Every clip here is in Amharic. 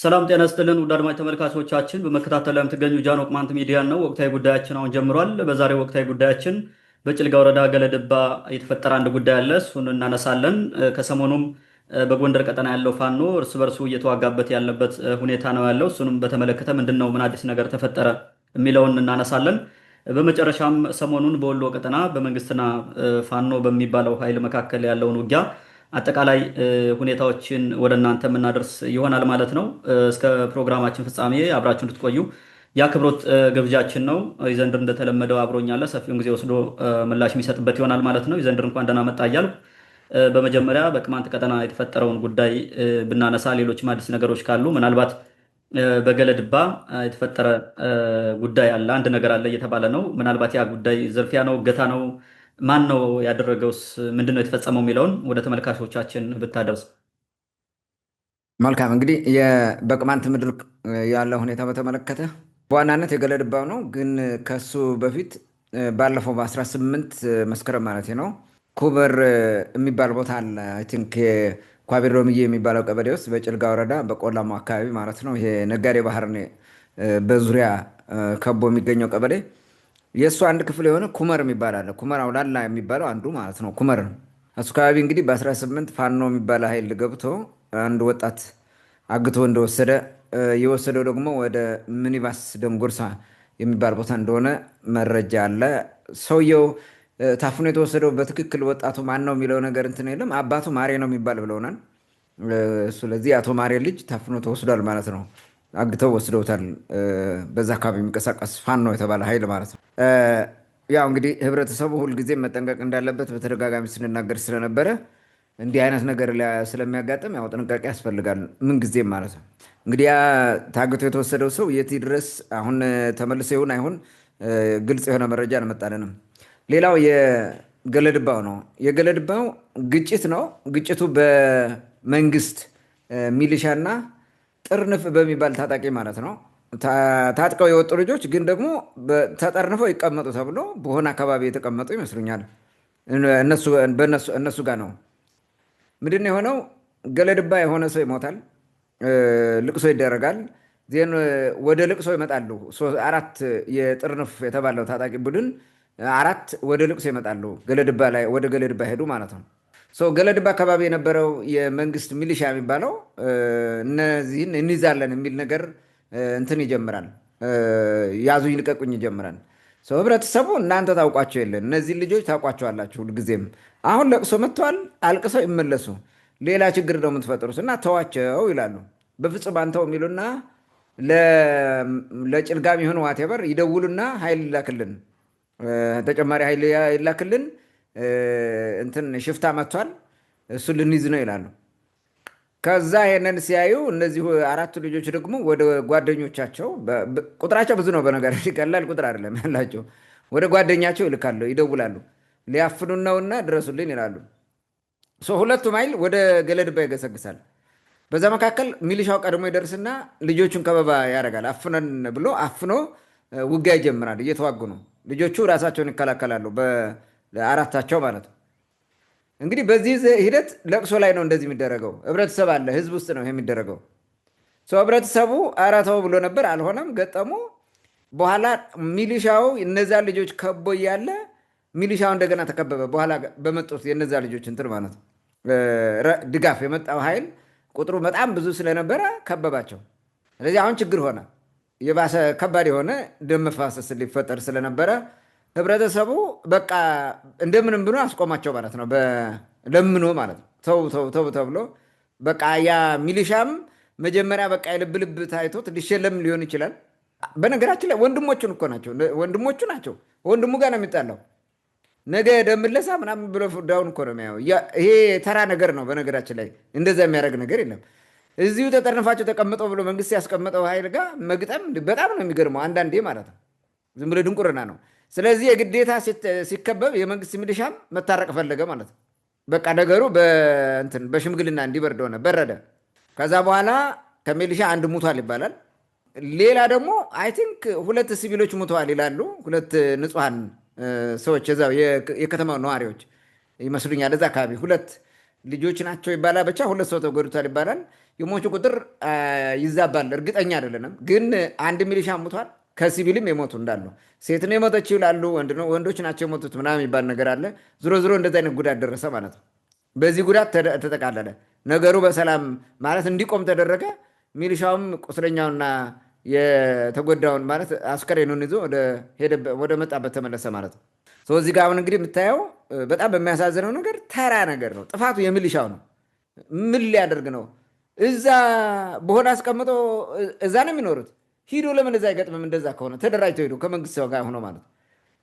ሰላም ጤና ይስጥልን ውድ አድማጭ ተመልካቾቻችን፣ በመከታተል ላይ የምትገኙ ጃን ቅማንት ሚዲያን ነው። ወቅታዊ ጉዳያችን አሁን ጀምሯል። በዛሬው ወቅታዊ ጉዳያችን በጭልጋ ወረዳ ገለድባ የተፈጠረ አንድ ጉዳይ አለ። እሱን እናነሳለን። ከሰሞኑም በጎንደር ቀጠና ያለው ፋኖ እርስ በርሱ እየተዋጋበት ያለበት ሁኔታ ነው ያለው። እሱንም በተመለከተ ምንድን ነው ምን አዲስ ነገር ተፈጠረ የሚለውን እናነሳለን። በመጨረሻም ሰሞኑን በወሎ ቀጠና በመንግስትና ፋኖ በሚባለው ኃይል መካከል ያለውን ውጊያ አጠቃላይ ሁኔታዎችን ወደ እናንተ የምናደርስ ይሆናል ማለት ነው። እስከ ፕሮግራማችን ፍጻሜ አብራችሁ እንድትቆዩ የአክብሮት ግብዣችን ነው። ይዘንድር እንደተለመደው አብሮኛለ ሰፊውን ጊዜ ወስዶ ምላሽ የሚሰጥበት ይሆናል ማለት ነው። ይዘንድር እንኳን ደህና መጣ እያልኩ በመጀመሪያ በቅማንት ቀጠና የተፈጠረውን ጉዳይ ብናነሳ፣ ሌሎችም አዲስ ነገሮች ካሉ ምናልባት በገለድባ የተፈጠረ ጉዳይ አለ፣ አንድ ነገር አለ እየተባለ ነው። ምናልባት ያ ጉዳይ ዝርፊያ ነው፣ እገታ ነው፣ ማን ነው ያደረገውስ? ምንድን ነው የተፈጸመው የሚለውን ወደ ተመልካቾቻችን ብታደርስ መልካም። እንግዲህ በቅማንት ምድር ያለ ሁኔታ በተመለከተ በዋናነት የገለድባው ነው። ግን ከሱ በፊት ባለፈው በ18 መስከረም ማለት ነው ኩበር የሚባል ቦታ አለ። አይ ቲንክ ኳቢሮምዬ የሚባለው ቀበሌ ውስጥ በጭልጋ ወረዳ በቆላማ አካባቢ ማለት ነው። ይሄ ነጋዴ ባህር በዙሪያ ከቦ የሚገኘው ቀበሌ የእሱ አንድ ክፍል የሆነ ኩመር የሚባል አለ። ኩመር አውላላ የሚባለው አንዱ ማለት ነው ኩመር ነው። እሱ አካባቢ እንግዲህ በ18 ፋኖ የሚባል ኃይል ገብቶ አንድ ወጣት አግቶ እንደወሰደ የወሰደው ደግሞ ወደ ሚኒባስ ደንጎርሳ የሚባል ቦታ እንደሆነ መረጃ አለ። ሰውየው ታፍኖ የተወሰደው በትክክል ወጣቱ ማን ነው የሚለው ነገር እንትን የለም። አባቱ ማሬ ነው የሚባል ብለውናል። ስለዚህ አቶ ማሬ ልጅ ታፍኖ ተወስዷል ማለት ነው። አግተው ወስደውታል። በዛ አካባቢ የሚንቀሳቀስ ፋኖ የተባለ ኃይል ማለት ነው። ያው እንግዲህ ህብረተሰቡ ሁልጊዜ መጠንቀቅ እንዳለበት በተደጋጋሚ ስንናገር ስለነበረ እንዲህ አይነት ነገር ስለሚያጋጥም ያው ጥንቃቄ ያስፈልጋል ምንጊዜም ማለት ነው። እንግዲህ ያ ታግቶ የተወሰደው ሰው የት ድረስ አሁን ተመልሶ ይሁን አይሁን ግልጽ የሆነ መረጃ አልመጣልንም። ሌላው የገለድባው ነው። የገለድባው ግጭት ነው። ግጭቱ በመንግስት ሚሊሻና ጥርንፍ በሚባል ታጣቂ ማለት ነው ታጥቀው የወጡ ልጆች ግን ደግሞ ተጠርንፈው ይቀመጡ ተብሎ በሆነ አካባቢ የተቀመጡ ይመስሉኛል። እነሱ ጋር ነው። ምንድን ነው የሆነው? ገለድባ የሆነ ሰው ይሞታል፣ ልቅሶ ይደረጋል። ዜን ወደ ልቅሶ ይመጣሉ። 4 የጥርንፍ የተባለው ታጣቂ ቡድን 4 ወደ ልቅሶ ይመጣሉ። ገለድባ ላይ ወደ ገለድባ ሄዱ ማለት ነው። ገለድባ አካባቢ የነበረው የመንግስት ሚሊሻ የሚባለው እነዚህን እንይዛለን የሚል ነገር እንትን ይጀምራል። ያዙኝ ልቀቁኝ ይጀምራል። ህብረተሰቡ እናንተ ታውቋቸው የለን እነዚህን ልጆች ታውቋቸዋላችሁ፣ ሁልጊዜም አሁን ለቅሶ መጥተዋል፣ አልቅሰው ይመለሱ፣ ሌላ ችግር ነው የምትፈጥሩት እና ተዋቸው ይላሉ። በፍጹም አንተው የሚሉና ለጭልጋም ይሁን ዋቴበር ይደውሉና ኃይል ይላክልን፣ ተጨማሪ ኃይል ይላክልን፣ እንትን ሽፍታ መጥቷል እሱ ልንይዝ ነው ይላሉ። ከዛ ይሄንን ሲያዩ እነዚህ 4 ልጆች ደግሞ ወደ ጓደኞቻቸው፣ ቁጥራቸው ብዙ ነው በነገር ቀላል ቁጥር አይደለም ያላቸው፣ ወደ ጓደኛቸው ይልካሉ፣ ይደውላሉ፣ ሊያፍኑን ነውና ድረሱልን ይላሉ። ሁለቱም ኃይል ወደ ገለድባ ይገሰግሳል። በዛ መካከል ሚሊሻው ቀድሞ ይደርስና ልጆቹን ከበባ ያደርጋል። አፍነን ብሎ አፍኖ ውጊያ ይጀምራል። እየተዋጉ ነው። ልጆቹ ራሳቸውን ይከላከላሉ፣ በአራታቸው ማለት ነው። እንግዲህ በዚህ ሂደት ለቅሶ ላይ ነው እንደዚህ የሚደረገው። ህብረተሰብ አለ፣ ህዝብ ውስጥ ነው የሚደረገው። ህብረተሰቡ ኧረ ተው ብሎ ነበር፣ አልሆነም፣ ገጠሙ። በኋላ ሚሊሻው እነዛ ልጆች ከቦ እያለ ሚሊሻው እንደገና ተከበበ። በኋላ በመጡት የነዛ ልጆች እንትን ማለት ነው ድጋፍ የመጣው ኃይል ቁጥሩ በጣም ብዙ ስለነበረ ከበባቸው። ስለዚህ አሁን ችግር ሆነ፣ የባሰ ከባድ የሆነ ደም መፋሰስ ሊፈጠር ስለነበረ ህብረተሰቡ በቃ እንደምንም ብሎ አስቆማቸው ማለት ነው። ለምኖ ማለት ነው ተው ተብሎ በቃ ያ ሚሊሻም መጀመሪያ በቃ የልብ ልብ ታይቶት ሊሸለም ሊሆን ይችላል። በነገራችን ላይ ወንድሞቹን እኮ ናቸው፣ ወንድሞቹ ናቸው። ወንድሙ ጋር ነው የሚጣላው። ነገ ደምለሳ ምናምን ብሎ ዳውን እኮ ነው የሚያየው። ይሄ ተራ ነገር ነው። በነገራችን ላይ እንደዛ የሚያደርግ ነገር የለም። እዚሁ ተጠርንፋቸው ተቀምጠው ብሎ መንግስት ያስቀመጠው ኃይል ጋር መግጠም በጣም ነው የሚገርመው አንዳንዴ ማለት ነው። ዝም ብሎ ድንቁርና ነው። ስለዚህ የግዴታ ሲከበብ የመንግስት ሚሊሻም መታረቅ ፈለገ ማለት ነው። በቃ ነገሩ በሽምግልና እንዲበርድ ሆነ፣ በረደ። ከዛ በኋላ ከሚሊሻ አንድ ሙቷል ይባላል። ሌላ ደግሞ አይ ቲንክ 2 ሲቪሎች ሙተዋል ይላሉ። 2 ንጹሐን ሰዎች እዛው የከተማው ነዋሪዎች ይመስሉኛል። እዛ አካባቢ 2 ልጆች ናቸው ይባላል። ብቻ 2 ሰው ተጎድቷል ይባላል። የሞቹ ቁጥር ይዛባል፣ እርግጠኛ አይደለንም። ግን አንድ ሚሊሻ ሞቷል። ከሲቪልም የሞቱ እንዳሉ ሴት ነው የሞተችው ይላሉ፣ ወንዶች ናቸው የሞቱት ምናምን የሚባል ነገር አለ። ዞሮ ዞሮ እንደዚህ አይነት ጉዳት ደረሰ ማለት ነው። በዚህ ጉዳት ተጠቃለለ ነገሩ። በሰላም ማለት እንዲቆም ተደረገ። ሚሊሻውም ቁስለኛውና የተጎዳውን ማለት አስከሬኑን ይዞ ወደ መጣበት ተመለሰ ማለት ነው። እዚህ ጋር አሁን እንግዲህ የምታየው በጣም በሚያሳዝነው ነገር ተራ ነገር ነው። ጥፋቱ የሚሊሻው ነው። ምን ሊያደርግ ነው? እዛ በሆነ አስቀምጦ እዛ ነው የሚኖሩት። ሂዶ ለምን እዛ አይገጥምም? እንደዛ ከሆነ ተደራጅቶ ሂዶ ከመንግስት ሰው ጋር ሆኖ ማለት ነው።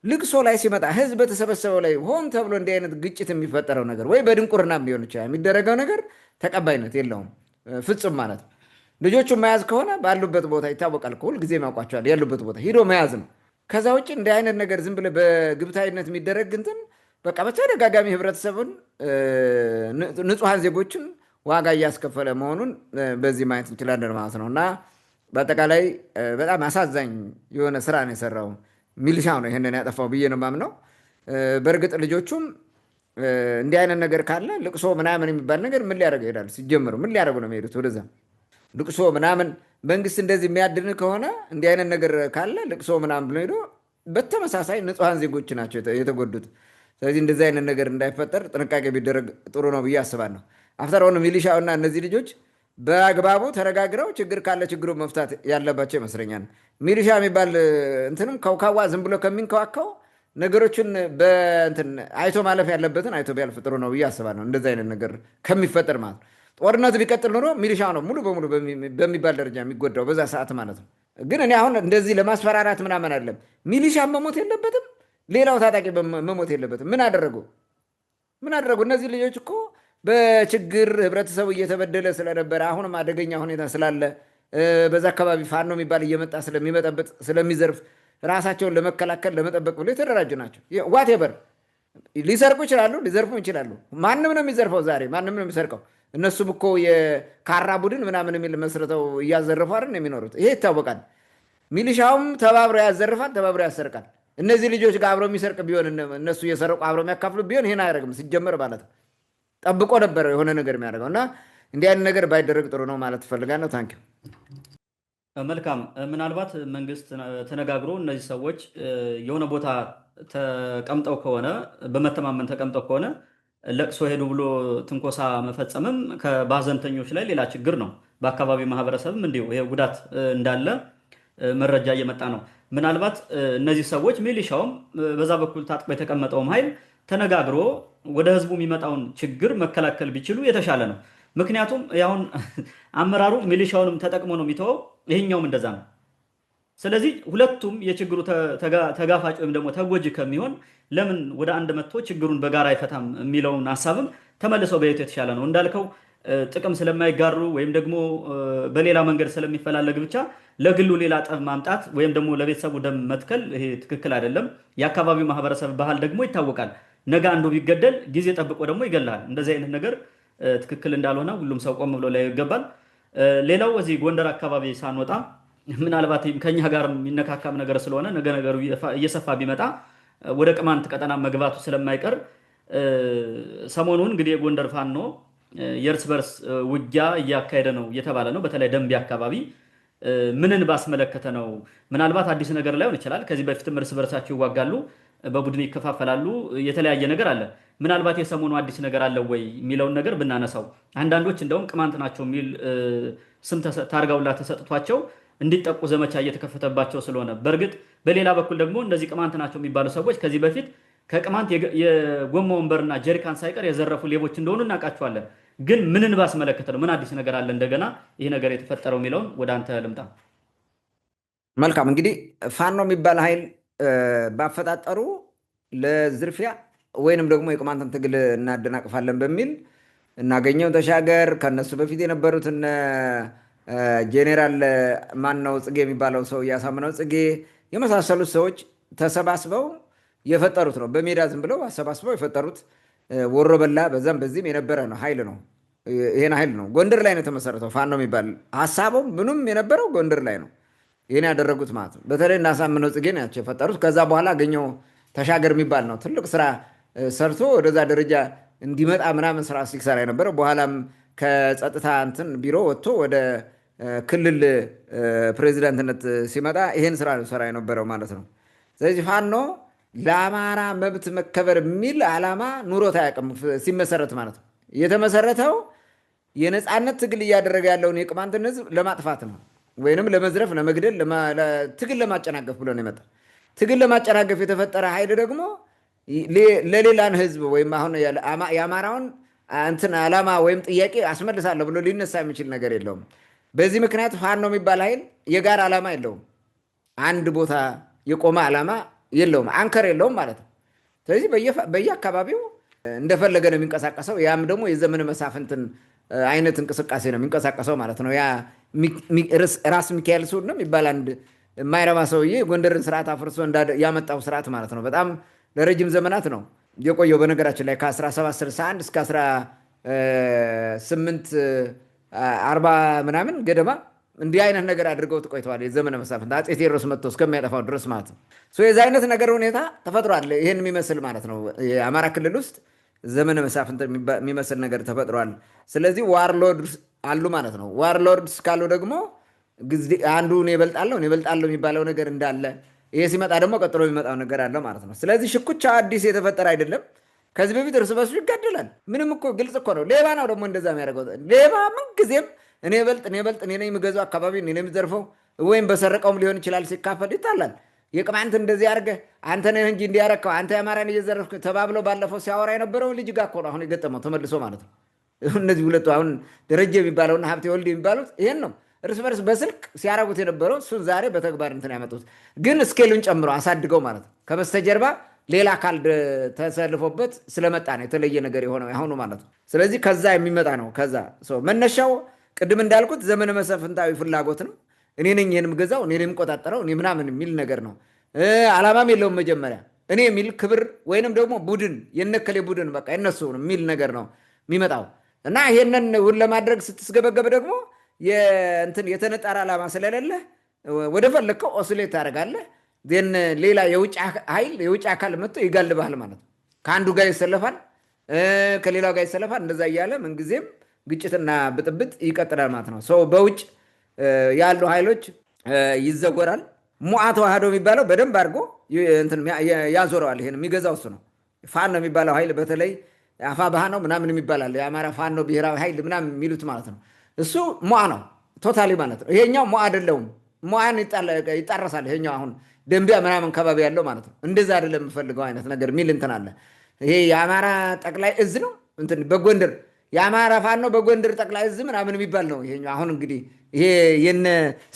ልቅሶ ላይ ሲመጣ ህዝብ በተሰበሰበው ላይ ሆን ተብሎ እንዲህ አይነት ግጭት የሚፈጠረው ነገር ወይ በድንቁርናም ሊሆን ይችላል የሚደረገው ነገር ተቀባይነት የለውም ፍጹም ማለት ነው። ልጆቹን መያዝ ከሆነ ባሉበት ቦታ ይታወቃል። ሁልጊዜ ያውቋቸዋል ያሉበት ቦታ ሂዶ መያዝ ነው። ከዛ ውጭ እንዲህ አይነት ነገር ዝም ብለህ በግብታዊነት የሚደረግ እንትን በቃ በተደጋጋሚ ህብረተሰቡን ንጹሐን ዜጎችን ዋጋ እያስከፈለ መሆኑን በዚህ ማየት እንችላለን ማለት ነው። እና በአጠቃላይ በጣም አሳዛኝ የሆነ ስራ ነው የሰራው ሚሊሻው ነው ይህንን ያጠፋው ብዬ ነው የማምነው። በእርግጥ ልጆቹም እንዲህ አይነት ነገር ካለ ልቅሶ ምናምን የሚባል ነገር ምን ሊያደርገው ይሄዳሉ? ሲጀምሩ ምን ሊያደርጉ ነው የሚሄዱት ወደዛ? ልቅሶ ምናምን መንግስት እንደዚህ የሚያድን ከሆነ እንዲህ አይነት ነገር ካለ ልቅሶ ምናምን ብሎ ሄዶ በተመሳሳይ ንጹሐን ዜጎች ናቸው የተጎዱት። ስለዚህ እንደዚህ አይነት ነገር እንዳይፈጠር ጥንቃቄ ቢደረግ ጥሩ ነው ብዬ አስባለሁ። አፍተርኦል ሚሊሻውና እነዚህ ልጆች በአግባቡ ተነጋግረው ችግር ካለ ችግሩ መፍታት ያለባቸው ይመስለኛል። ሚሊሻ የሚባል እንትንም ከውካዋ ዝም ብሎ ከሚንከዋከው ነገሮችን በእንትን አይቶ ማለፍ ያለበትን አይቶ ቢያልፍ ጥሩ ነው ብዬ አስባለሁ። እንደዚህ አይነት ነገር ከሚፈጠር ማለት ነው። ጦርነቱ ቢቀጥል ኖሮ ሚሊሻ ነው ሙሉ በሙሉ በሚባል ደረጃ የሚጎዳው በዛ ሰዓት ማለት ነው። ግን እኔ አሁን እንደዚህ ለማስፈራራት ምናምን አይደለም። ሚሊሻ መሞት የለበትም፣ ሌላው ታጣቂ መሞት የለበትም። ምን አደረጉ? እነዚህ ልጆች እኮ በችግር ህብረተሰቡ እየተበደለ ስለነበረ አሁንም አደገኛ ሁኔታ ስላለ በዛ አካባቢ ፋኖ የሚባል እየመጣ ስለሚመጠበጥ ስለሚዘርፍ ራሳቸውን ለመከላከል ለመጠበቅ ብሎ የተደራጁ ናቸው። ዋቴቨር ሊሰርቁ ይችላሉ፣ ሊዘርፉ ይችላሉ። ማንም ነው የሚዘርፈው ዛሬ፣ ማንም ነው የሚሰርቀው። እነሱም እኮ የካራ ቡድን ምናምን የሚል መስርተው እያዘረፉ አይደል ነው የሚኖሩት። ይሄ ይታወቃል። ሚሊሻውም ተባብሮ ያዘርፋል፣ ተባብሮ ያሰርቃል። እነዚህ ልጆች ጋር አብረው የሚሰርቅ ቢሆን እነሱ እየሰረቁ አብረው የሚያካፍሉ ቢሆን ይሄን አያደርግም ሲጀመር ማለት ነው። ጠብቆ ነበረ የሆነ ነገር የሚያደርገው እና እንዲህ አይነት ነገር ባይደረግ ጥሩ ነው ማለት ትፈልጋለሁ። ታንኪው። መልካም። ምናልባት መንግስት ተነጋግሮ እነዚህ ሰዎች የሆነ ቦታ ተቀምጠው ከሆነ በመተማመን ተቀምጠው ከሆነ ለቅሶ ሄዱ ብሎ ትንኮሳ መፈጸምም በሀዘንተኞች ላይ ሌላ ችግር ነው። በአካባቢ ማህበረሰብም እንዲሁ ይሄ ጉዳት እንዳለ መረጃ እየመጣ ነው። ምናልባት እነዚህ ሰዎች ሚሊሻውም በዛ በኩል ታጥቆ የተቀመጠውም ኃይል ተነጋግሮ ወደ ህዝቡ የሚመጣውን ችግር መከላከል ቢችሉ የተሻለ ነው። ምክንያቱም ያሁን አመራሩ ሚሊሻውንም ተጠቅሞ ነው የሚተወው፣ ይሄኛውም እንደዛ ነው። ስለዚህ ሁለቱም የችግሩ ተጋፋጭ ወይም ደግሞ ተጎጂ ከሚሆን ለምን ወደ አንድ መጥቶ ችግሩን በጋራ አይፈታም የሚለውን ሀሳብም ተመልሰው በየቱ የተሻለ ነው። እንዳልከው ጥቅም ስለማይጋሩ ወይም ደግሞ በሌላ መንገድ ስለሚፈላለግ ብቻ ለግሉ ሌላ ጠብ ማምጣት ወይም ደግሞ ለቤተሰቡ ደም መትከል ይሄ ትክክል አይደለም። የአካባቢው ማህበረሰብ ባህል ደግሞ ይታወቃል። ነገ አንዱ ቢገደል ጊዜ ጠብቆ ደግሞ ይገላል። እንደዚህ አይነት ነገር ትክክል እንዳልሆነ ሁሉም ሰው ቆም ብሎ ላይ ይገባል። ሌላው እዚህ ጎንደር አካባቢ ሳንወጣ ምናልባት ከኛ ጋር የሚነካካም ነገር ስለሆነ ነገ ነገሩ እየሰፋ ቢመጣ ወደ ቅማንት ቀጠና መግባቱ ስለማይቀር ሰሞኑን እንግዲህ የጎንደር ፋኖ የእርስ በርስ ውጊያ እያካሄደ ነው እየተባለ ነው። በተለይ ደንቢ አካባቢ ምንን ባስመለከተ ነው? ምናልባት አዲስ ነገር ላይሆን ይችላል። ከዚህ በፊትም እርስ በርሳቸው ይዋጋሉ፣ በቡድን ይከፋፈላሉ፣ የተለያየ ነገር አለ። ምናልባት የሰሞኑ አዲስ ነገር አለ ወይ የሚለውን ነገር ብናነሳው፣ አንዳንዶች እንደውም ቅማንት ናቸው የሚል ስም ታርጋውላ ተሰጥቷቸው እንዲጠቁ ዘመቻ እየተከፈተባቸው ስለሆነ፣ በእርግጥ በሌላ በኩል ደግሞ እነዚህ ቅማንት ናቸው የሚባሉ ሰዎች ከዚህ በፊት ከቅማንት የጎማ ወንበርና ጀሪካን ሳይቀር የዘረፉ ሌቦች እንደሆኑ እናውቃቸዋለን። ግን ምንን ባስመለከተ ነው? ምን አዲስ ነገር አለ እንደገና ይህ ነገር የተፈጠረው የሚለውን ወደ አንተ ልምጣ። መልካም። እንግዲህ ፋኖ የሚባል ኃይል ባፈጣጠሩ ለዝርፊያ ወይንም ደግሞ የቅማንትን ትግል እናደናቅፋለን በሚል እናገኘው ተሻገር ከነሱ በፊት የነበሩትን ጄኔራል ማነው ጽጌ የሚባለው ሰው እያሳምነው ጽጌ የመሳሰሉት ሰዎች ተሰባስበው የፈጠሩት ነው። በሜዳ ዝም ብለው አሰባስበው የፈጠሩት ወሮ በላ በዛም በዚህም የነበረ ነው ኃይል ነው። ይሄን ኃይል ነው ጎንደር ላይ ነው የተመሰረተው ፋኖ የሚባል ሀሳቡም ምኑም የነበረው ጎንደር ላይ ነው። ይህን ያደረጉት ማለት ነው። በተለይ እናሳምነው ጽጌ ናቸው የፈጠሩት። ከዛ በኋላ አገኘው ተሻገር የሚባል ነው ትልቅ ስራ ሰርቶ ወደዛ ደረጃ እንዲመጣ ምናምን ስራ ሲሰራ የነበረው በኋላም ከጸጥታ እንትን ቢሮ ወጥቶ ወደ ክልል ፕሬዚዳንትነት ሲመጣ ይሄን ስራ ነው ሰራ የነበረው ማለት ነው። ስለዚህ ፋኖ ለአማራ መብት መከበር የሚል ዓላማ ኑሮት አያውቅም ሲመሰረት ማለት ነው። የተመሰረተው የነፃነት ትግል እያደረገ ያለውን የቅማንትን ህዝብ ለማጥፋት ነው፣ ወይንም ለመዝረፍ፣ ለመግደል፣ ትግል ለማጨናገፍ ብሎ ነው የመጣ። ትግል ለማጨናገፍ የተፈጠረ ኃይል ደግሞ ለሌላን ህዝብ ወይም አሁን የአማራውን እንትን ዓላማ ወይም ጥያቄ አስመልሳለሁ ብሎ ሊነሳ የሚችል ነገር የለውም። በዚህ ምክንያት ፋኖ የሚባል ኃይል የጋራ ዓላማ የለውም፣ አንድ ቦታ የቆመ ዓላማ የለውም፣ አንከር የለውም ማለት ነው። ስለዚህ በየአካባቢው እንደፈለገ ነው የሚንቀሳቀሰው። ያም ደግሞ የዘመነ መሳፍንትን አይነት እንቅስቃሴ ነው የሚንቀሳቀሰው ማለት ነው። ያ ራስ ሚካኤል ሱድ ነው የሚባል አንድ የማይረባ ሰውዬ ጎንደርን ስርዓት አፍርሶ ያመጣው ስርዓት ማለት ነው። በጣም ለረጅም ዘመናት ነው የቆየው። በነገራችን ላይ ከ1761 እስከ 1840 ምናምን ገደማ እንዲህ አይነት ነገር አድርገው ቆይተዋል። የዘመነ መሳፍንት አፄ ቴዎድሮስ መጥቶ እስከሚያጠፋው ድረስ ማለት ነው። የዚ አይነት ነገር ሁኔታ ተፈጥሯል። ይህን የሚመስል ማለት ነው የአማራ ክልል ውስጥ ዘመነ መሳፍንት የሚመስል ነገር ተፈጥሯል። ስለዚህ ዋርሎርድስ አሉ ማለት ነው። ዋርሎርድስ ካሉ ደግሞ አንዱ እኔ እበልጣለሁ የሚባለው ነገር እንዳለ፣ ይሄ ሲመጣ ደግሞ ቀጥሎ የሚመጣው ነገር አለ ማለት ነው። ስለዚህ ሽኩቻ አዲስ የተፈጠረ አይደለም። ከዚህ በፊት እርስ በርሱ ይጋደላል። ምንም እኮ ግልጽ እኮ ነው። ሌባ ነው ደግሞ እንደዛ የሚያደርገው። ሌባ ምንጊዜም እኔ እበልጥ እኔ ነኝ የምገዛው አካባቢ እኔ ነኝ የምዘርፈው፣ ወይም በሰረቀውም ሊሆን ይችላል። ሲካፈል ይጣላል። የቅማንት እንደዚህ አድርገህ አንተ ነህ እንጂ እንዲያረከው አንተ የአማራን እየዘረፍክ ተባብለው ባለፈው ሲያወራ የነበረው ልጅ ጋር እኮ ነው አሁን የገጠመው ተመልሶ ማለት ነው። እነዚህ ሁለቱ አሁን ደረጀ የሚባለውና ሀብቴ ወልድ የሚባሉት ይሄን ነው እርስ በርስ በስልክ ሲያረጉት የነበረው። እሱን ዛሬ በተግባር እንትን ያመጡት ግን ስኬሉን ጨምሮ አሳድገው ማለት ነው። ከበስተጀርባ ሌላ አካል ተሰልፎበት ስለመጣ ነው የተለየ ነገር የሆነው ያሁኑ ማለት ነው። ስለዚህ ከዛ የሚመጣ ነው። ከዛ መነሻው ቅድም እንዳልኩት ዘመነ መሳፍንታዊ ፍላጎት ነው። እኔ ነኝ ይህን የምገዛው፣ እኔ የምቆጣጠረው፣ እኔ ምናምን የሚል ነገር ነው። ዓላማም የለውም መጀመሪያ እኔ የሚል ክብር ወይንም ደግሞ ቡድን የነከሌ ቡድን በቃ የነሱ የሚል ነገር ነው የሚመጣው እና ይሄንን ሁሉ ለማድረግ ስትስገበገብ ደግሞ የተነጠረ ዓላማ ስለሌለ ወደ ፈለግከው ኦስሌት ታደርጋለህ። ሌላ የውጭ ኃይል የውጭ አካል መጥቶ ይጋልባል ማለት ነው። ከአንዱ ጋር ይሰለፋል፣ ከሌላው ጋር ይሰለፋል። እንደዛ እያለ ምንጊዜም ግጭትና ብጥብጥ ይቀጥላል ማለት ነው። ሰው በውጭ ያሉ ኃይሎች ይዘጎራል። ሙዓ ተዋህዶ የሚባለው በደንብ አድርጎ ያዞረዋል። ይሄን የሚገዛው እሱ ነው። ፋኖ የሚባለው ኃይል በተለይ አፋብኃ ነው ምናምን የሚባላል የአማራ ፋኖ ብሔራዊ ኃይል ምናምን የሚሉት ማለት ነው። እሱ ሙዓ ነው ቶታሊ ማለት ነው። ይሄኛው ሙዓ አይደለውም። ሙዓን ይጣረሳል። ይሄኛው አሁን ደንቢያ ምናምን ከባቢ ያለው ማለት ነው። እንደዛ አይደለም የምፈልገው አይነት ነገር ሚል እንትን አለ። ይሄ የአማራ ጠቅላይ እዝ ነው እንትን በጎንደር የአማራ ፋኖ በጎንደር ጠቅላይ እዝ ምናምን የሚባል ነው ይሄኛው። አሁን እንግዲህ ይሄ የነ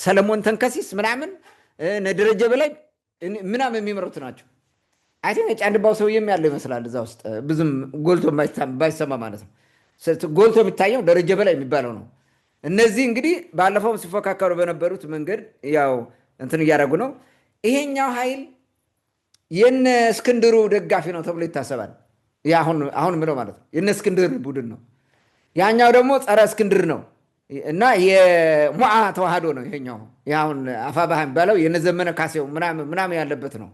ሰለሞን ተንከሲስ ምናምን ደረጀ በላይ ምናምን የሚመሩት ናቸው። አይ ቲንክ የጫንባው ሰውዬም ያለው ይመስላል እዛ ውስጥ ብዙም ጎልቶ ባይሰማ ማለት ነው። ጎልቶ የሚታየው ደረጀ በላይ የሚባለው ነው። እነዚህ እንግዲህ ባለፈውም ሲፎካከሩ በነበሩት መንገድ ያው እንትን እያደረጉ ነው። ይሄኛው ኃይል የነ እስክንድሩ ደጋፊ ነው ተብሎ ይታሰባል። አሁን ምለው ማለት ነው የነ እስክንድር ቡድን ነው። ያኛው ደግሞ ጸረ እስክንድር ነው እና የሙዓ ተዋህዶ ነው። ይሄኛው አሁን አፋብኃ የሚባለው የነዘመነ ካሴው ምናምን ያለበት ነው።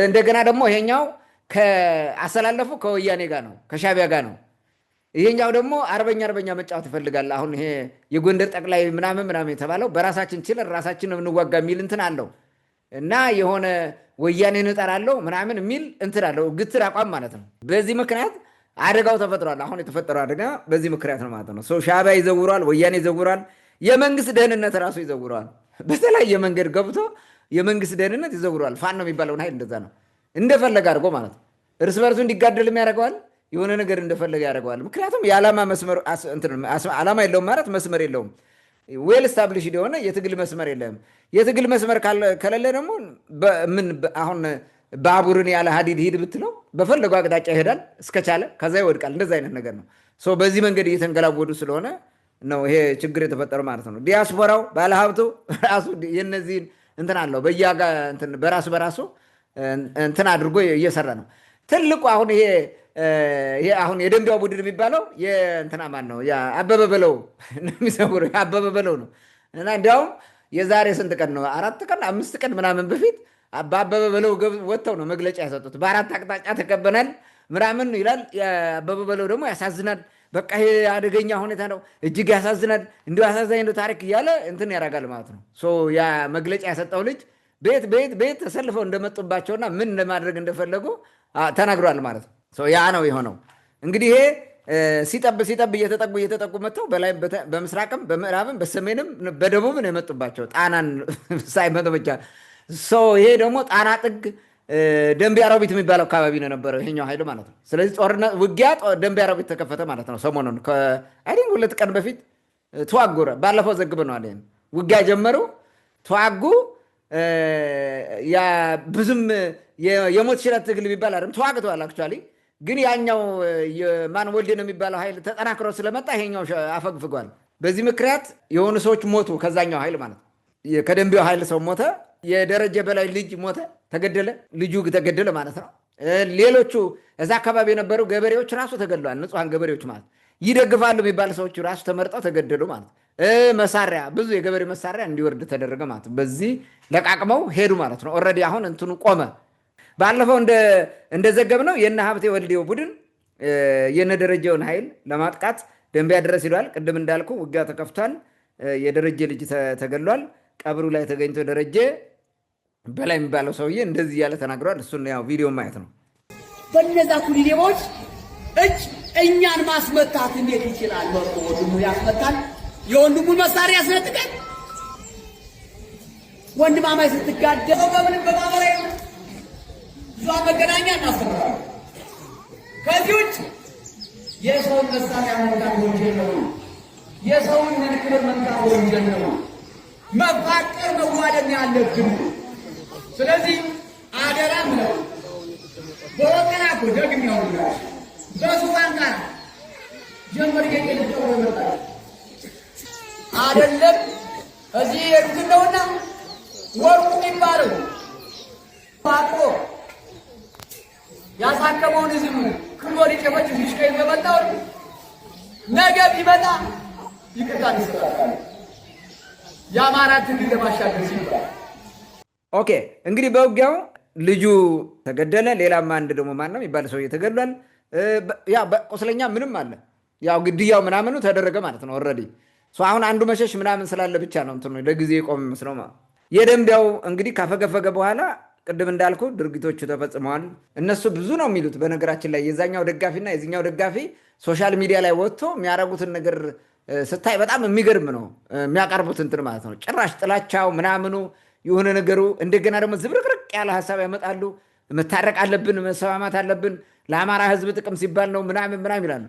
እንደገና ደግሞ ይሄኛው አሰላለፉ ከወያኔ ጋር ነው፣ ከሻቢያ ጋር ነው። ይሄኛው ደግሞ አርበኛ መጫወት ይፈልጋል። አሁን ይሄ የጎንደር ጠቅላይ ምናምን የተባለው በራሳችን ችለን ራሳችን እንዋጋ የሚል እንትን አለው እና የሆነ ወያኔን እጠራለሁ ምናምን የሚል እንትን አለው፣ ግትር አቋም ማለት ነው። በዚህ ምክንያት አደጋው ተፈጥሯል። አሁን የተፈጠረው አደጋ በዚህ ምክንያት ነው ማለት ነው። ሰው ሻቢያ ይዘውሯል፣ ወያኔ ይዘውሯል፣ የመንግስት ደህንነት ራሱ ይዘውሯል። በተለያየ መንገድ ገብቶ የመንግስት ደህንነት ይዘውሯል። ፋኖ የሚባለውን ኃይል እንደዛ ነው እንደፈለገ አድርጎ ማለት ነው። እርስ በርሱ እንዲጋደልም ያደርገዋል፣ የሆነ ነገር እንደፈለገ ያደርገዋል። ምክንያቱም የዓላማ መስመር ዓላማ የለውም ማለት መስመር የለውም። ዌል ስታብሊሽድ የሆነ የትግል መስመር የለም። የትግል መስመር ከሌለ ደግሞ አሁን ባቡርን ያለ ሀዲድ ሂድ ብትለው በፈለገው አቅጣጫ ይሄዳል እስከቻለ፣ ከዛ ይወድቃል። እንደዛ አይነት ነገር ነው። በዚህ መንገድ እየተንገላወዱ ስለሆነ ነው ይሄ ችግር የተፈጠረው ማለት ነው። ዲያስፖራው ባለሀብቱ ራሱ የነዚህን እንትን አለው በራሱ እንትን አድርጎ እየሰራ ነው። ትልቁ አሁን ይሄ አሁን የደንቢያው ቡድን የሚባለው የእንትና ማን ነው? አበበ በለው የሚሰውረው አበበ በለው ነው። እና እንዲያውም የዛሬ ስንት ቀን ነው 4 ቀን 5 ቀን ምናምን በፊት በአበበ በለው ወጥተው ነው መግለጫ ያሰጡት። በ4 አቅጣጫ ተከበናል፣ ምናምን ይላል። አበበ በለው ደግሞ ያሳዝናል፣ በቃ ይሄ አደገኛ ሁኔታ ነው፣ እጅግ ያሳዝናል፣ እንዲሁ አሳዛኝ ነው ታሪክ እያለ እንትን ያደርጋል ማለት ነው። ያ መግለጫ የሰጠው ልጅ ቤት ተሰልፈው እንደመጡባቸውና ምን ለማድረግ እንደፈለጉ ተናግሯል ማለት ነው። ያ ነው የሆነው። እንግዲህ ይሄ ሲጠብ እየተጠጉ መጥተው በላይም በምስራቅም በምዕራብም በሰሜንም በደቡብ ነው የመጡባቸው ጣናን ሳይመጡ ብቻ። ይሄ ደግሞ ጣና ጥግ ደንቢያ ሮቢት የሚባለው አካባቢ ነው የነበረው ይሄኛው ኃይል ማለት ነው። ስለዚህ ጦርነት ውጊያ ደንቢያ ሮቢት ተከፈተ ማለት ነው። ሰሞኑን ከአይዲንግ 2 ቀን በፊት ተዋጉ። ባለፈው ዘግበነዋል። ውጊያ ጀመሩ፣ ተዋጉ። ብዙም የሞት ሽረት ትግል የሚባል አይደለም፣ ተዋግተዋል አክቹዋሊ። ግን ያኛው ማን ወልዴ ነው የሚባለው ኃይል ተጠናክሮ ስለመጣ ይሄኛው አፈግፍጓል። በዚህ ምክንያት የሆኑ ሰዎች ሞቱ፣ ከዛኛው ኃይል ማለት ነው። ከደንቢያው ኃይል ሰው ሞተ። የደረጀ በላይ ልጅ ሞተ፣ ተገደለ፣ ልጁ ተገደለ ማለት ነው። ሌሎቹ እዛ አካባቢ የነበሩ ገበሬዎች ራሱ ተገድለዋል። ንጹሐን ገበሬዎች ማለት ይደግፋሉ የሚባል ሰዎች ራሱ ተመርጠው ተገደሉ ማለት ነው። መሳሪያ ብዙ የገበሬ መሳሪያ እንዲወርድ ተደረገ ማለት ነው። በዚህ ለቃቅመው ሄዱ ማለት ነው። ኦልሬዲ አሁን እንትኑ ቆመ። ባለፈው እንደዘገብነው የነ ሀብቴ ወልዴው ቡድን የነ ደረጀውን ኃይል ለማጥቃት ደንቢያ ድረስ ሂዷል። ቅድም እንዳልኩ ውጊያ ተከፍቷል። የደረጀ ልጅ ተገድሏል። ቀብሩ ላይ ተገኝቶ ደረጀ በላይ የሚባለው ሰውዬ እንደዚህ እያለ ተናግሯል። እሱን ያው ቪዲዮ ማየት ነው። በእነዛ ኩሊሌቦች እጅ እኛን ማስመታት እንዴት ይችላል? ወንድሙ ያስመታል፣ የወንድሙን መሳሪያ ያስነጥቃል። ወንድማማይ ስትጋደለው በምንም በማህበራዊ ብዙ መገናኛ እናስተምራለን። ከዚህ ውጭ የሰውን መሳሪያ መንካት ወንጀል ነው። የሰውን ክብር መንካት ወንጀል ነው። መፋቀር መዋደድ ያለብን። ስለዚህ አደራም ነው በወቀና ደግም ያውላ በሱባን ጋር ጀምር የቀልጠው ይመጣል አይደለም። እዚህ የሩት ነውና ወርቁ ይባላል ፋቆ ያሳከመውን ህዝብ ክሎ ሊጨፈጭ ሲሽከይ በመጣው ነገ ቢመጣ ይቅርታ ይሰጣል። የአማራ ትግል ለማሻገር ሲባል ኦኬ። እንግዲህ በውጊያው ልጁ ተገደለ። ሌላም አንድ ደግሞ ማን ነው የሚባል ሰው ተገድሏል። ያ ቁስለኛ ምንም አለ። ያው ግድያው ምናምኑ ተደረገ ማለት ነው። ኦልሬዲ አሁን አንዱ መሸሽ ምናምን ስላለ ብቻ ነው እንትኑ ለጊዜ የቆመ መስለው ማለት የደንቢያው እንግዲህ ካፈገፈገ በኋላ ቅድም እንዳልኩ ድርጊቶቹ ተፈጽመዋል። እነሱ ብዙ ነው የሚሉት። በነገራችን ላይ የዛኛው ደጋፊና የዚኛው ደጋፊ ሶሻል ሚዲያ ላይ ወጥቶ የሚያረጉትን ነገር ስታይ በጣም የሚገርም ነው የሚያቀርቡት እንትን ማለት ነው። ጭራሽ ጥላቻው ምናምኑ የሆነ ነገሩ እንደገና ደግሞ ዝብርቅርቅ ያለ ሀሳብ ያመጣሉ። መታረቅ አለብን፣ መሰማማት አለብን፣ ለአማራ ሕዝብ ጥቅም ሲባል ነው ምናምን ይላሉ።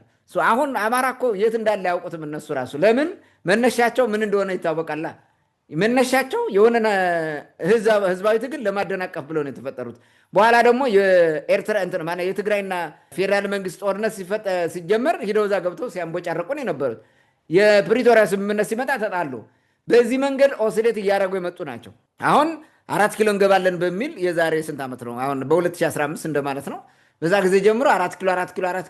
አሁን አማራ እኮ የት እንዳለ ያውቁትም እነሱ ራሱ። ለምን መነሻቸው ምን እንደሆነ ይታወቃላ። መነሻቸው የሆነ ህዝባዊ ትግል ለማደናቀፍ ብለው ነው የተፈጠሩት። በኋላ ደግሞ የኤርትራ እንትን ማለት የትግራይና ፌዴራል መንግስት ጦርነት ሲጀመር ሂደው እዛ ገብተው ሲያንቦጫረቁ ነው የነበሩት። የፕሪቶሪያ ስምምነት ሲመጣ ተጣሉ። በዚህ መንገድ ኦስሌት እያደረጉ የመጡ ናቸው። አሁን 4 ኪሎ እንገባለን በሚል የዛሬ ስንት ዓመት ነው? አሁን በ2015 እንደማለት ነው። በዛ ጊዜ ጀምሮ 4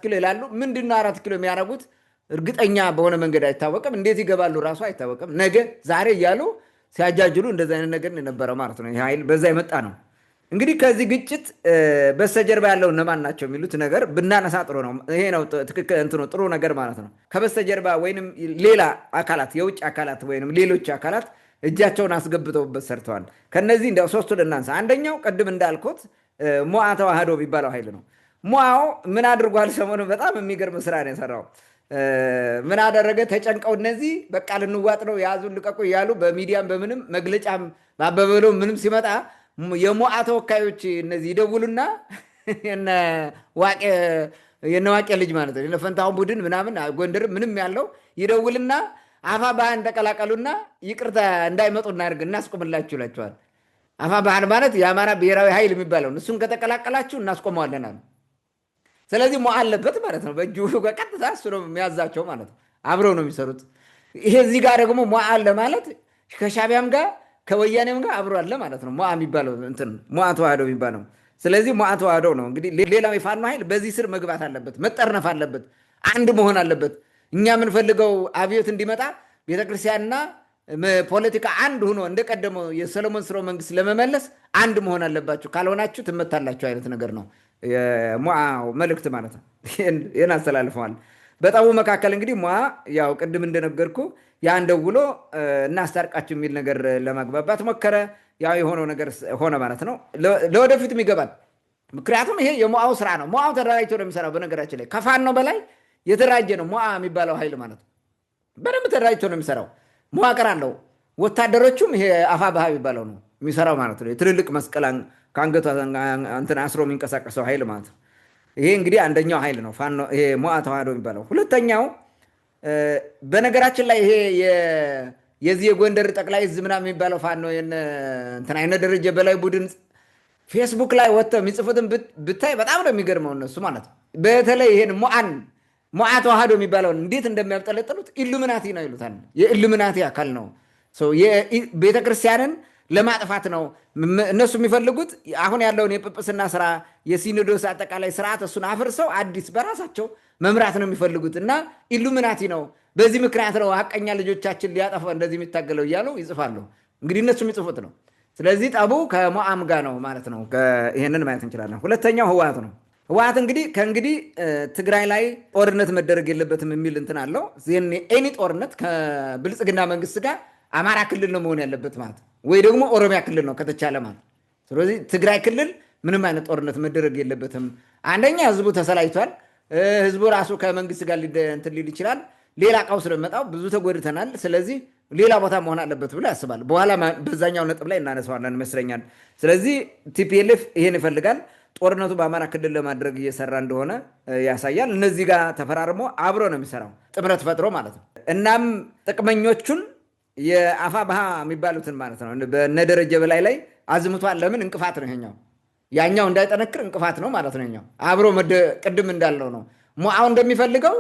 ኪሎ ይላሉ። ምንድነው 4 ኪሎ የሚያደርጉት? እርግጠኛ በሆነ መንገድ አይታወቅም። እንዴት ይገባሉ ራሱ አይታወቅም። ነገ ዛሬ እያሉ ሲያጃጅሉ እንደዚህ አይነት ነገር የነበረው ማለት ነው። ይህ ኃይል በዛ የመጣ ነው። እንግዲህ ከዚህ ግጭት በስተጀርባ ያለው እነማን ናቸው የሚሉት ነገር ብናነሳ ጥሩ ነው። ይሄ ነው ትክክል እንትኑ ጥሩ ነገር ማለት ነው። ከበስተጀርባ ወይንም ሌላ አካላት የውጭ አካላት ወይንም ሌሎች አካላት እጃቸውን አስገብተውበት ሰርተዋል። ከነዚህ እንዲያው ሶስቱን እናንሳ። አንደኛው ቅድም እንዳልኩት ሞዓ ተዋህዶ የሚባለው ኃይል ነው። ሞዓው ምን አድርጓል? ሰሞኑን በጣም የሚገርም ስራ ነው የሰራው። ምን አደረገ? ተጨንቀው እነዚህ በቃ ልንዋጥ ነው ያዙን ልቀቁ እያሉ በሚዲያም በምንም መግለጫም ማበበለው ምንም ሲመጣ የሞዓ ተወካዮች እነዚህ ይደውሉና የነ ዋቄ ልጅ ማለት ነው የፈንታሁን ቡድን ምናምን ጎንደር ምንም ያለው ይደውልና አፋብኃን ተቀላቀሉና ይቅርታ እንዳይመጡ እናስቆምላችሁ ይላቸዋል። አፋብኃን ማለት የአማራ ብሔራዊ ኃይል የሚባለው እሱን ከተቀላቀላችሁ እናስቆመዋለን አሉ። ስለዚህ ሞዓ አለበት ማለት ነው። በእጁ በቀጥታ እሱ ነው የሚያዛቸው ማለት ነው። አብረው ነው የሚሰሩት። ይሄ እዚህ ጋር ደግሞ ሞዓ አለ ማለት ከሻቢያም ጋር ከወያኔም ጋር አብሮ አለ ማለት ነው። ሞዓ የሚባለው እንትን ሞዓ ተዋህዶ የሚባለው። ስለዚህ ሞዓ ተዋህዶ ነው እንግዲህ። ሌላው የፋኖ ኃይል በዚህ ስር መግባት አለበት፣ መጠርነፍ አለበት፣ አንድ መሆን አለበት። እኛ የምንፈልገው አብዮት እንዲመጣ ቤተክርስቲያንና ፖለቲካ አንድ ሆኖ እንደቀደመው የሰሎሞን ስርወ መንግስት ለመመለስ አንድ መሆን አለባችሁ፣ ካልሆናችሁ ትመታላችሁ አይነት ነገር ነው። የሙዓ መልእክት ማለት ነው። ይህን አስተላልፈዋል። በጠቡ መካከል እንግዲህ ሙዓ ያው ቅድም እንደነገርኩ ያን ደውሎ እናስታርቃችሁ የሚል ነገር ለማግባባት ሞከረ። ያው የሆነው ነገር ሆነ ማለት ነው። ለወደፊትም ይገባል። ምክንያቱም ይሄ የሙዓው ስራ ነው። ሙዓው ተደራጅቶ ነው የሚሰራው። በነገራችን ላይ ከፋኖ በላይ የተደራጀ ነው ሙዓ የሚባለው ኃይል ማለት ነው። በደንብ ተደራጅቶ ነው የሚሰራው። መዋቅር አለው። ወታደሮቹም ይሄ አፋብኃ የሚባለው ነው የሚሰራው ማለት ነው። የትልልቅ መስቀል ከአንገቱ እንትን አስሮ የሚንቀሳቀሰው ኃይል ማለት ነው። ይሄ እንግዲህ አንደኛው ኃይል ነው ፋኖ፣ ይሄ ሙዓ ተዋህዶ የሚባለው። ሁለተኛው በነገራችን ላይ ይሄ የዚህ የጎንደር ጠቅላይ ዕዝ ምናምን የሚባለው ፋኖ እንትን አይነ ደረጀ በላይ ቡድን ፌስቡክ ላይ ወጥተው የሚጽፉትን ብታይ በጣም ነው የሚገርመው እነሱ ማለት ነው። በተለይ ይሄን ሙዓ ተዋህዶ የሚባለውን እንዴት እንደሚያብጠለጥሉት ኢሉሚናቲ ነው ይሉታል። የኢሉሚናቲ አካል ነው። ቤተክርስቲያንን ለማጥፋት ነው እነሱ የሚፈልጉት። አሁን ያለውን የጵጵስና ስራ የሲኖዶስ አጠቃላይ ስርዓት እሱን አፍርሰው አዲስ በራሳቸው መምራት ነው የሚፈልጉት እና ኢሉሚናቲ ነው። በዚህ ምክንያት ነው ሀቀኛ ልጆቻችን ሊያጠፋ እንደዚህ የሚታገለው እያሉ ይጽፋሉ። እንግዲህ እነሱ የሚጽፉት ነው። ስለዚህ ጠቡ ከሙዓም ጋር ነው ማለት ነው። ይህንን ማየት እንችላለን። ሁለተኛው ህወሓት ነው። ህወሓት እንግዲህ ከእንግዲህ ትግራይ ላይ ጦርነት መደረግ የለበትም የሚል እንትን አለው። ኤኒ ጦርነት ከብልጽግና መንግስት ጋር አማራ ክልል ነው መሆን ያለበት ማለት ወይ ደግሞ ኦሮሚያ ክልል ነው ከተቻለ ማለት። ስለዚህ ትግራይ ክልል ምንም አይነት ጦርነት መደረግ የለበትም። አንደኛ ህዝቡ ተሰላይቷል። ህዝቡ ራሱ ከመንግስት ጋር እንትን ሊል ይችላል። ሌላ ቀውስ ስለመጣው ብዙ ተጎድተናል። ስለዚህ ሌላ ቦታ መሆን አለበት ብሎ ያስባል። በኋላ በዛኛው ነጥብ ላይ እናነሳዋለን ይመስለኛል። ስለዚህ ቲፒኤልኤፍ ይሄን ይፈልጋል። ጦርነቱ በአማራ ክልል ለማድረግ እየሰራ እንደሆነ ያሳያል። እነዚህ ጋር ተፈራርሞ አብሮ ነው የሚሰራው ጥምረት ፈጥሮ ማለት ነው። እናም ጥቅመኞቹን የአፋብኃ የሚባሉትን ማለት ነው በነደረጀ በላይ ላይ አዝምቷል። ለምን እንቅፋት ነው ይሄኛው፣ ያኛው እንዳይጠነክር እንቅፋት ነው ማለት ነው። ይሄኛው አብሮ ቅድም እንዳለው ነው ሙዓው እንደሚፈልገው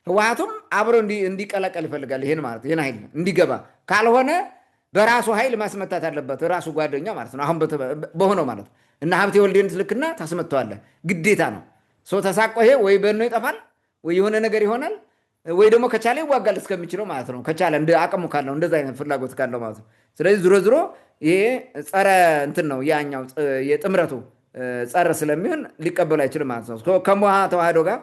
ህወሓቱም አብሮ እንዲቀላቀል ይፈልጋል። ይሄን ማለት ይሄን ኃይል እንዲገባ ካልሆነ በራሱ ኃይል ማስመታት አለበት ራሱ ጓደኛ ማለት ነው። አሁን በሆነው ማለት ነው እና ሀብቴ ወልዴን ትልክና ታስመተዋለህ ግዴታ ነው። ሰው ተሳቆ ይሄ ወይ በኖ ይጠፋል ወይ የሆነ ነገር ይሆናል ወይ ደግሞ ከቻለ ይዋጋል እስከሚችለው ማለት ነው። ከቻለ እንደ አቅሙ ካለው እንደዛ አይነት ፍላጎት ካለው ማለት ነው። ስለዚህ ዝሮ ይሄ ጸረ እንትን ነው ያኛው የጥምረቱ ጸረ ስለሚሆን ሊቀበሉ አይችልም ማለት ነው። ከሙዓ ተዋህዶ ጋር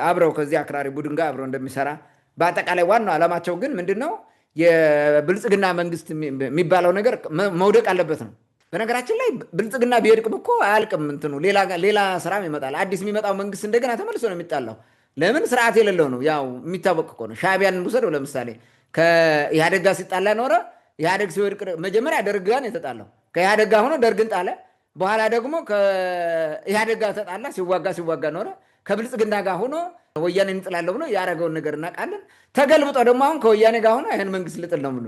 አብረው ከዚህ አክራሪ ቡድን ጋር አብረው እንደሚሰራ በአጠቃላይ ዋናው ዓላማቸው ግን ምንድነው የብልጽግና መንግስት የሚባለው ነገር መውደቅ አለበት ነው። በነገራችን ላይ ብልጽግና ቢወድቅም እኮ አያልቅም እንትኑ ሌላ ስራም ይመጣል። አዲስ የሚመጣው መንግስት እንደገና ተመልሶ ነው የሚጣላው። ለምን ስርዓት የሌለው ነው። ያው የሚታወቅ እኮ ነው። ሻዕቢያን እንውሰደው ለምሳሌ ከኢህአዴግ ጋር ሲጣላ ኖረ። ኢህአዴግ ሲወድቅ መጀመሪያ ደርግ ጋር የተጣላው ከኢህአዴግ ጋር ሆኖ ደርግን ጣለ። በኋላ ደግሞ ከኢህአዴግ ጋር ተጣላ። ሲዋጋ ኖረ። ከብልጽግና ጋር ሆኖ ወያኔ እንጥላለሁ ብሎ ያደረገውን ነገር እናውቃለን። ተገልብጦ ደግሞ አሁን ከወያኔ ጋር ሆኖ ይህን መንግስት ልጥል ነው ብሎ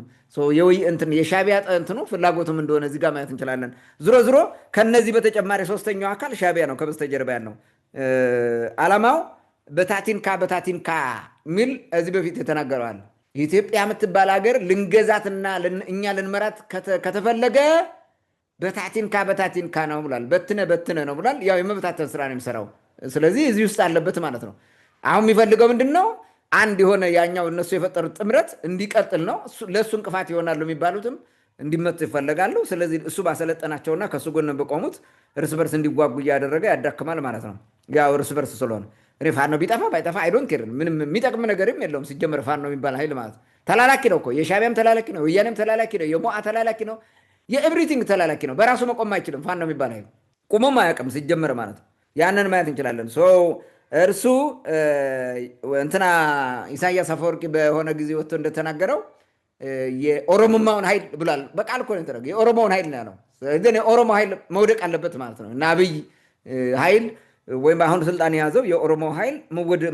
የሻዕቢያ እንትኑ ፍላጎቱም እንደሆነ እዚህ ጋር ማየት እንችላለን። ዝሮ ከነዚህ በተጨማሪ ሶስተኛው አካል ሻዕቢያ ነው ከበስተጀርባ ያለው። ዓላማው በታቲንካ የሚል እዚህ በፊት የተናገረዋል። ኢትዮጵያ የምትባል ሀገር ልንገዛትና እኛ ልንመራት ከተፈለገ በታቲንካ ነው ብሏል። በትነ ነው ብሏል። ያው የመበታተን ስራ ነው የሚሰራው። ስለዚህ እዚህ ውስጥ አለበት ማለት ነው። አሁን የሚፈልገው ምንድን ነው? አንድ የሆነ ያኛው እነሱ የፈጠሩት ጥምረት እንዲቀጥል ነው። ለእሱ እንቅፋት ይሆናሉ የሚባሉትም እንዲመቱ ይፈለጋሉ። ስለዚህ እሱ ባሰለጠናቸውና ከእሱ ጎን በቆሙት እርስ በርስ እንዲዋጉ እያደረገ ያዳክማል ማለት ነው። ያው እርስ በርስ ስለሆነ እኔ ፋኖ ቢጠፋ ባይጠፋ አይዶን ኬር ምንም የሚጠቅም ነገርም የለውም። ሲጀመር ፋኖ የሚባል ኃይል ማለት ተላላኪ ነው እኮ የሻዕቢያም ተላላኪ ነው፣ የወያኔም ተላላኪ ነው፣ የሙዓ ተላላኪ ነው፣ የኤቭሪቲንግ ተላላኪ ነው። በራሱ መቆም አይችልም። ፋኖ የሚባል ኃይል ቁሞም አያውቅም ሲጀመር ማለት ነው። ያንን ማየት እንችላለን። እርሱ እንትና ኢሳያስ አፈወርቂ በሆነ ጊዜ ወጥቶ እንደተናገረው የኦሮሞማውን ኃይል ብሏል። በቃል እኮ ነው የተደረገው። የኦሮሞውን ኃይል ነው ያለው። ግን የኦሮሞ ኃይል መውደቅ አለበት ማለት ነው እና አብይ ኃይል ወይም አሁን ስልጣን የያዘው የኦሮሞ ኃይል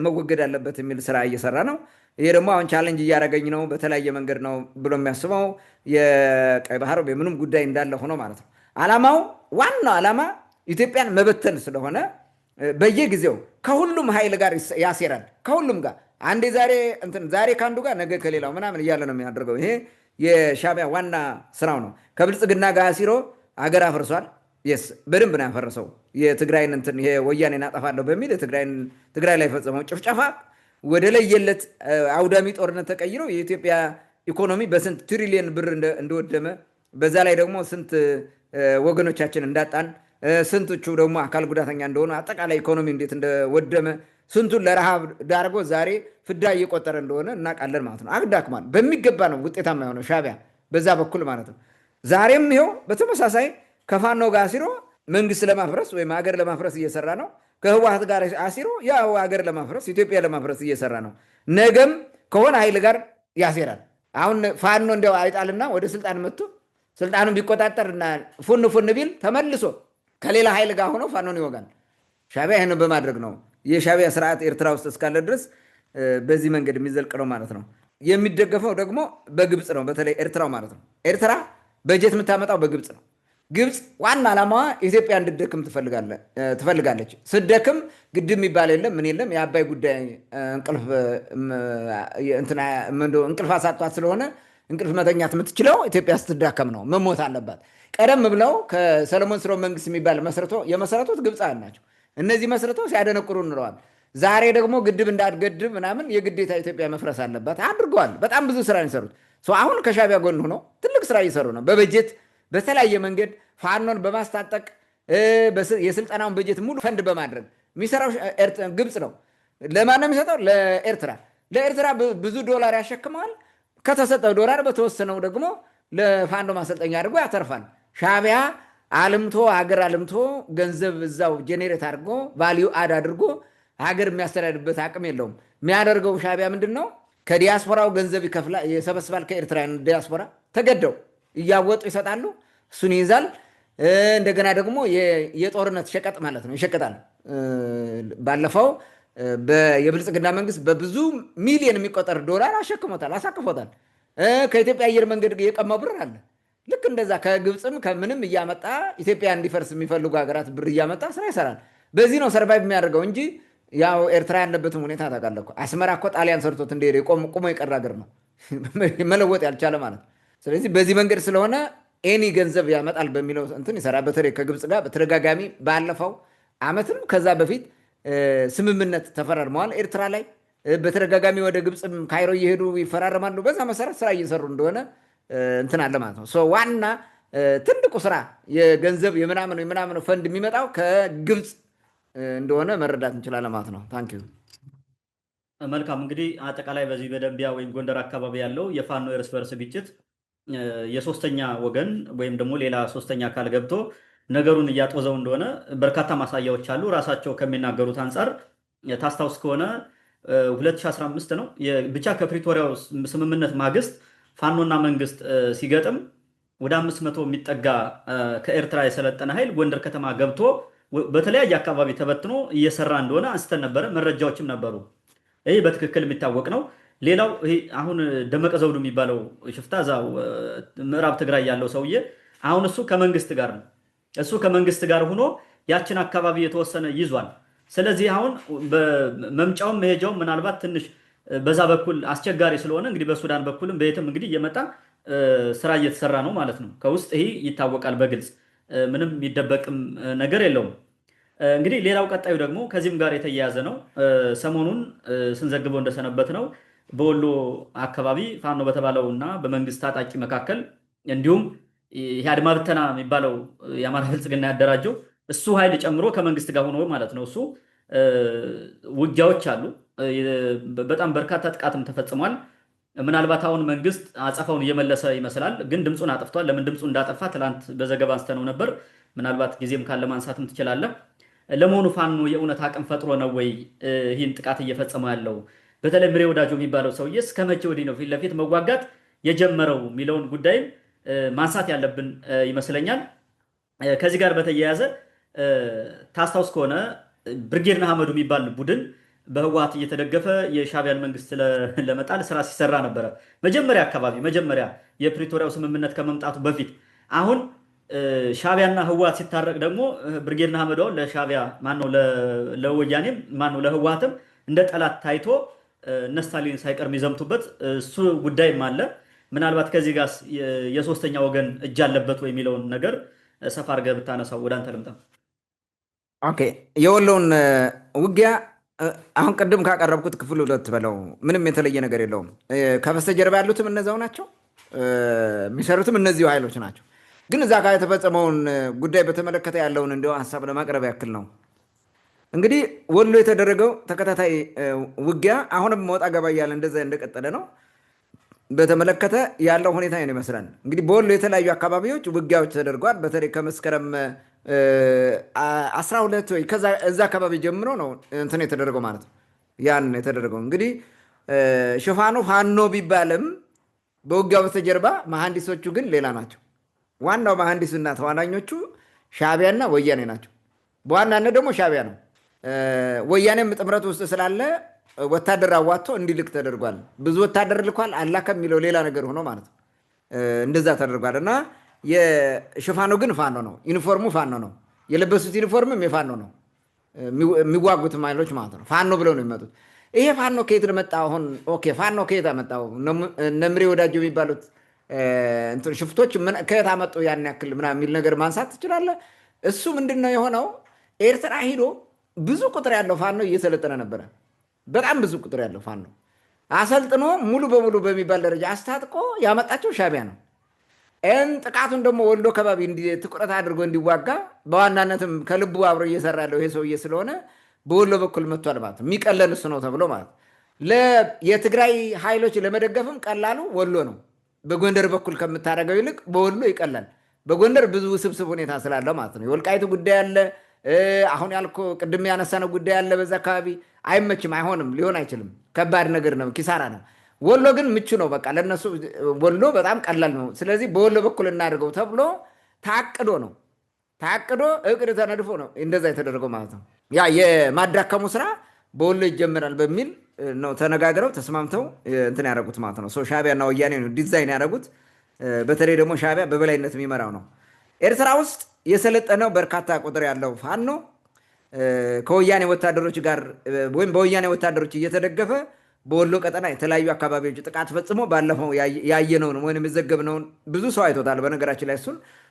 መወገድ አለበት የሚል ስራ እየሰራ ነው። ይሄ ደግሞ አሁን ቻለንጅ እያደረገኝ ነው በተለያየ መንገድ ነው ብሎ የሚያስበው የቀይ ባህር የምንም ጉዳይ እንዳለ ሆኖ ማለት ነው። ዓላማው ዋናው ዓላማ ኢትዮጵያን መበተን ስለሆነ በየጊዜው ከሁሉም ኃይል ጋር ያሴራል። ከሁሉም ጋር አንዴ ዛሬ ከአንዱ ጋር ነገ ከሌላው ምናምን እያለ ነው የሚያደርገው። ይሄ የሻዕቢያ ዋና ስራው ነው። ከብልጽግና ጋር ሲሮ አገር አፍርሷል። በደንብ ነው ያፈረሰው። የትግራይን ይሄ ወያኔን አጠፋለሁ በሚል ትግራይ ላይ ፈጸመው ጭፍጨፋ ወደ ለየለት አውዳሚ ጦርነት ተቀይሮ የኢትዮጵያ ኢኮኖሚ በስንት ትሪሊየን ብር እንደወደመ በዛ ላይ ደግሞ ስንት ወገኖቻችን እንዳጣን ስንቶቹ ደግሞ አካል ጉዳተኛ እንደሆኑ አጠቃላይ ኢኮኖሚ እንዴት እንደወደመ ስንቱን ለረሃብ ዳርጎ ዛሬ ፍዳ እየቆጠረ እንደሆነ እናውቃለን ማለት ነው። አግዳክሟል። በሚገባ ነው ውጤታማ የሆነው ሻዕቢያ በዛ በኩል ማለት ነው። ዛሬም ይኸው በተመሳሳይ ከፋኖ ጋር አሲሮ መንግስት ለማፍረስ ወይም ሀገር ለማፍረስ እየሰራ ነው። ከህወሓት ጋር አሲሮ ያው ሀገር ለማፍረስ ኢትዮጵያ ለማፍረስ እየሰራ ነው። ነገም ከሆነ ኃይል ጋር ያሴራል። አሁን ፋኖ እንዲያው አይጣልና ወደ ስልጣን መጥቶ ስልጣኑን ቢቆጣጠርና ፉን ፉን ቢል ተመልሶ ከሌላ ኃይል ጋር ሆኖ ፋኖን ይወጋል። ሻዕቢያ ይህን በማድረግ ነው የሻዕቢያ ስርዓት ኤርትራ ውስጥ እስካለ ድረስ በዚህ መንገድ የሚዘልቅ ነው ማለት ነው። የሚደገፈው ደግሞ በግብፅ ነው። በተለይ ኤርትራው ማለት ነው። ኤርትራ በጀት የምታመጣው በግብፅ ነው። ግብፅ ዋና ዓላማዋ ኢትዮጵያ እንድደክም ትፈልጋለች። ስደክም ግድብ የሚባል የለም ምን የለም። የአባይ ጉዳይ እንቅልፍ አሳጧት ስለሆነ እንቅልፍ መተኛት የምትችለው ኢትዮጵያ ስትዳከም ነው። መሞት አለባት። ቀደም ብለው ከሰለሞን ስርወ መንግስት የሚባል የመሰረቱት ግብፃውያን ናቸው። እነዚህ መስርተው ሲያደነቁሩ እንለዋል። ዛሬ ደግሞ ግድብ እንዳትገድብ ምናምን የግዴታ ኢትዮጵያ መፍረስ አለባት አድርገዋል። በጣም ብዙ ስራ የሚሰሩት አሁን ከሻዕቢያ ጎን ሆነው ትልቅ ስራ እየሰሩ ነው። በበጀት በተለያየ መንገድ ፋኖን በማስታጠቅ የስልጠናውን በጀት ሙሉ ፈንድ በማድረግ የሚሰራው ግብፅ ነው። ለማን ነው የሚሰጠው? ለኤርትራ። ለኤርትራ ብዙ ዶላር ያሸክመዋል። ከተሰጠው ዶላር በተወሰነው ደግሞ ለፋኖ ማሰልጠኛ አድርጎ ያተርፋል። ሻዕቢያ አልምቶ ሀገር አልምቶ ገንዘብ እዛው ጄኔሬት አድርጎ ቫሊዩ አድ አድርጎ ሀገር የሚያስተዳድርበት አቅም የለውም። የሚያደርገው ሻዕቢያ ምንድን ነው? ከዲያስፖራው ገንዘብ ይሰበስባል። ከኤርትራውያን ዲያስፖራ ተገደው እያወጡ ይሰጣሉ። እሱን ይይዛል። እንደገና ደግሞ የጦርነት ሸቀጥ ማለት ነው ይሸቀጣል። ባለፈው የብልጽግና መንግስት በብዙ ሚሊዮን የሚቆጠር ዶላር አሸክሞታል፣ አሳክፎታል። ከኢትዮጵያ አየር መንገድ የቀማው ብር አለ። ልክ እንደዛ ከግብፅም ከምንም እያመጣ ኢትዮጵያ እንዲፈርስ የሚፈልጉ ሀገራት ብር እያመጣ ስራ ይሰራል። በዚህ ነው ሰርቫይቭ የሚያደርገው እንጂ ያው ኤርትራ ያለበትም ሁኔታ ታውቃለህ እኮ። አስመራ እኮ ጣሊያን ሰርቶት እንደሄደ ቁሞ የቀረ ሀገር ነው መለወጥ ያልቻለ ማለት። ስለዚህ በዚህ መንገድ ስለሆነ ኤኒ ገንዘብ ያመጣል በሚለው እንትን ይሰራል። በተለይ ከግብፅ ጋር በተደጋጋሚ ባለፈው ዓመትም ከዛ በፊት ስምምነት ተፈራርመዋል ኤርትራ ላይ። በተደጋጋሚ ወደ ግብፅም ካይሮ እየሄዱ ይፈራረማሉ። በዛ መሰረት ስራ እየሰሩ እንደሆነ እንትን አለ ማለት ነው። ዋና ትልቁ ስራ የገንዘብ የምናምን ፈንድ የሚመጣው ከግብፅ እንደሆነ መረዳት እንችላለን ማለት ነው። ታንክ ዩ። መልካም። እንግዲህ አጠቃላይ በዚህ በደንቢያ ወይም ጎንደር አካባቢ ያለው የፋኖ የእርስ በርስ ግጭት የሶስተኛ ወገን ወይም ደግሞ ሌላ ሶስተኛ አካል ገብቶ ነገሩን እያጦዘው እንደሆነ በርካታ ማሳያዎች አሉ። ራሳቸው ከሚናገሩት አንጻር ታስታውስ ከሆነ 2015 ነው ብቻ ከፕሪቶሪያው ስምምነት ማግስት ፋኖና መንግስት ሲገጥም ወደ 500 የሚጠጋ ከኤርትራ የሰለጠነ ኃይል ጎንደር ከተማ ገብቶ በተለያየ አካባቢ ተበትኖ እየሰራ እንደሆነ አንስተን ነበረ። መረጃዎችም ነበሩ። ይህ በትክክል የሚታወቅ ነው። ሌላው አሁን ደመቀ ዘውዱ የሚባለው ሽፍታ እዛው ምዕራብ ትግራይ ያለው ሰውዬ አሁን እሱ ከመንግስት ጋር ነው። እሱ ከመንግስት ጋር ሆኖ ያችን አካባቢ የተወሰነ ይዟል። ስለዚህ አሁን በመምጫውም መሄጃውም ምናልባት ትንሽ በዛ በኩል አስቸጋሪ ስለሆነ እንግዲህ በሱዳን በኩልም በየትም እንግዲህ እየመጣ ስራ እየተሰራ ነው ማለት ነው። ከውስጥ ይሄ ይታወቃል በግልጽ ምንም የሚደበቅም ነገር የለውም። እንግዲህ ሌላው ቀጣዩ ደግሞ ከዚህም ጋር የተያያዘ ነው። ሰሞኑን ስንዘግበው እንደሰነበት ነው በወሎ አካባቢ ፋኖ በተባለው እና በመንግስት ታጣቂ መካከል እንዲሁም ይሄ አድማ ብተና የሚባለው የአማራ ብልጽግና ያደራጀው እሱ ኃይል ጨምሮ ከመንግስት ጋር ሆኖ ማለት ነው እሱ ውጊያዎች አሉ። በጣም በርካታ ጥቃትም ተፈጽሟል። ምናልባት አሁን መንግስት አጸፋውን እየመለሰ ይመስላል፣ ግን ድምፁን አጥፍቷል። ለምን ድምፁ እንዳጠፋ ትላንት በዘገባ አንስተነው ነበር። ምናልባት ጊዜም ካለ ማንሳትም ትችላለህ። ለመሆኑ ፋኖ የእውነት አቅም ፈጥሮ ነው ወይ ይህን ጥቃት እየፈጸመው ያለው? በተለይ ምሬ ወዳጆ የሚባለው ሰውዬ እስከ መቼ ወዲህ ነው ፊት ለፊት መዋጋት የጀመረው የሚለውን ጉዳይም ማንሳት ያለብን ይመስለኛል። ከዚህ ጋር በተያያዘ ታስታውስ ከሆነ ብርጌድ ንሓመዱ የሚባል ቡድን በህወሓት እየተደገፈ የሻዕቢያን መንግስት ለመጣል ስራ ሲሰራ ነበረ። መጀመሪያ የፕሪቶሪያው ስምምነት ከመምጣቱ በፊት። አሁን ሻዕቢያና ህወሓት ሲታረቅ ደግሞ ብርጌድ ንሓመዱ ለሻዕቢያ ማነው ለወያኔም ማነው ለህወሓትም እንደ ጠላት ታይቶ እነ ስታሊን ሳይቀር የሚዘምቱበት እሱ ጉዳይም አለ። ምናልባት ከዚህ ጋር የሶስተኛ ወገን እጅ አለበት ወይ የሚለውን ነገር ሰፋ አድርገህ ብታነሳው። ወደ አንተ ልምጣ። ኦኬ፣ የወሎውን ውጊያ አሁን ቅድም ካቀረብኩት ክፍል 2 በለው ምንም የተለየ ነገር የለውም። ከበስተጀርባ ያሉትም እነዛው ናቸው፣ የሚሰሩትም እነዚሁ ኃይሎች ናቸው። ግን እዛ ጋር የተፈጸመውን ጉዳይ በተመለከተ ያለውን እንደው ሀሳብ ለማቅረብ ያክል ነው። እንግዲህ ወሎ የተደረገው ተከታታይ ውጊያ አሁንም መውጣ ገባ እያለ እንደዛ እንደቀጠለ ነው። በተመለከተ ያለው ሁኔታ ይሄን ይመስላል። እንግዲህ በወሎ የተለያዩ አካባቢዎች ውጊያዎች ተደርጓል። በተለይ ከመስከረም 12 ወይ እዛ አካባቢ ጀምሮ ነው እንትን የተደረገው ማለት ነው። ያን የተደረገው እንግዲህ ሽፋኑ ፋኖ ቢባልም በውጊያው በስተጀርባ መሐንዲሶቹ ግን ሌላ ናቸው። ዋናው መሐንዲስና ተዋናኞቹ ሻዕቢያና ወያኔ ናቸው። በዋናነት ደግሞ ሻዕቢያ ነው። ወያኔም ጥምረት ውስጥ ስላለ ወታደር አዋጥቶ እንዲልክ ተደርጓል። ብዙ ወታደር ልኳል አላከም የሚለው ሌላ ነገር ሆኖ ማለት ነው። እንደዛ ተደርጓል እና የሽፋኑ ግን ፋኖ ነው። ዩኒፎርሙ ፋኖ ነው። የለበሱት ዩኒፎርምም የፋኖ ነው። የሚዋጉት ኃይሎች ማለት ነው ፋኖ ብለው ነው የሚመጡት። ይሄ ፋኖ ከየት መጣ? አሁን ኦኬ ፋኖ ከየት አመጣው? ነምሬ ወዳጆ የሚባሉት ሽፍቶች ከየት አመጡ? ያን ያክል ምናምን የሚል ነገር ማንሳት ትችላለህ። እሱ ምንድን ነው የሆነው? ኤርትራ ሂዶ ብዙ ቁጥር ያለው ፋኖ እየሰለጠነ ነበረ። በጣም ብዙ ቁጥር ያለው ፋኖ አሰልጥኖ ሙሉ በሙሉ በሚባል ደረጃ አስታጥቆ ያመጣቸው ሻዕቢያ ነው። ጥቃቱን ደግሞ ወሎ ከባቢ ትኩረት አድርጎ እንዲዋጋ በዋናነትም ከልቡ አብሮ እየሰራ ያለው ይሄ ሰውዬ ስለሆነ በወሎ በኩል መጥቷል ማለት ነው። የሚቀለል እሱ ነው ተብሎ ማለት የትግራይ ኃይሎች ለመደገፍም ቀላሉ ወሎ ነው። በጎንደር በኩል ከምታደርገው ይልቅ በወሎ ይቀላል። በጎንደር ብዙ ውስብስብ ሁኔታ ስላለው ማለት ነው። የወልቃይቱ ጉዳይ አለ። አሁን ያልኩ ቅድም ያነሳነው ጉዳይ አለ። በዛ አካባቢ አይመችም፣ አይሆንም፣ ሊሆን አይችልም። ከባድ ነገር ነው፣ ኪሳራ ነው። ወሎ ግን ምቹ ነው። በቃ ለነሱ ወሎ በጣም ቀላል ነው። ስለዚህ በወሎ በኩል እናድርገው ተብሎ ታቅዶ እቅድ ተነድፎ ነው እንደዛ የተደረገው ማለት ነው። ያ የማዳከሙ ስራ በወሎ ይጀምራል በሚል ነው ተነጋግረው ተስማምተው እንትን ያደረጉት ማለት ነው። ሻዕቢያና ወያኔ ነው ዲዛይን ያደረጉት። በተለይ ደግሞ ሻዕቢያ በበላይነት የሚመራው ነው። ኤርትራ ውስጥ የሰለጠነው በርካታ ቁጥር ያለው ፋኖ ከወያኔ ወታደሮች ጋር ወይም በወያኔ ወታደሮች እየተደገፈ በወሎ ቀጠና የተለያዩ አካባቢዎች ጥቃት ፈጽሞ ባለፈው ያየነውን ወይም የዘገብነውን ብዙ ሰው አይቶታል። በነገራችን ላይ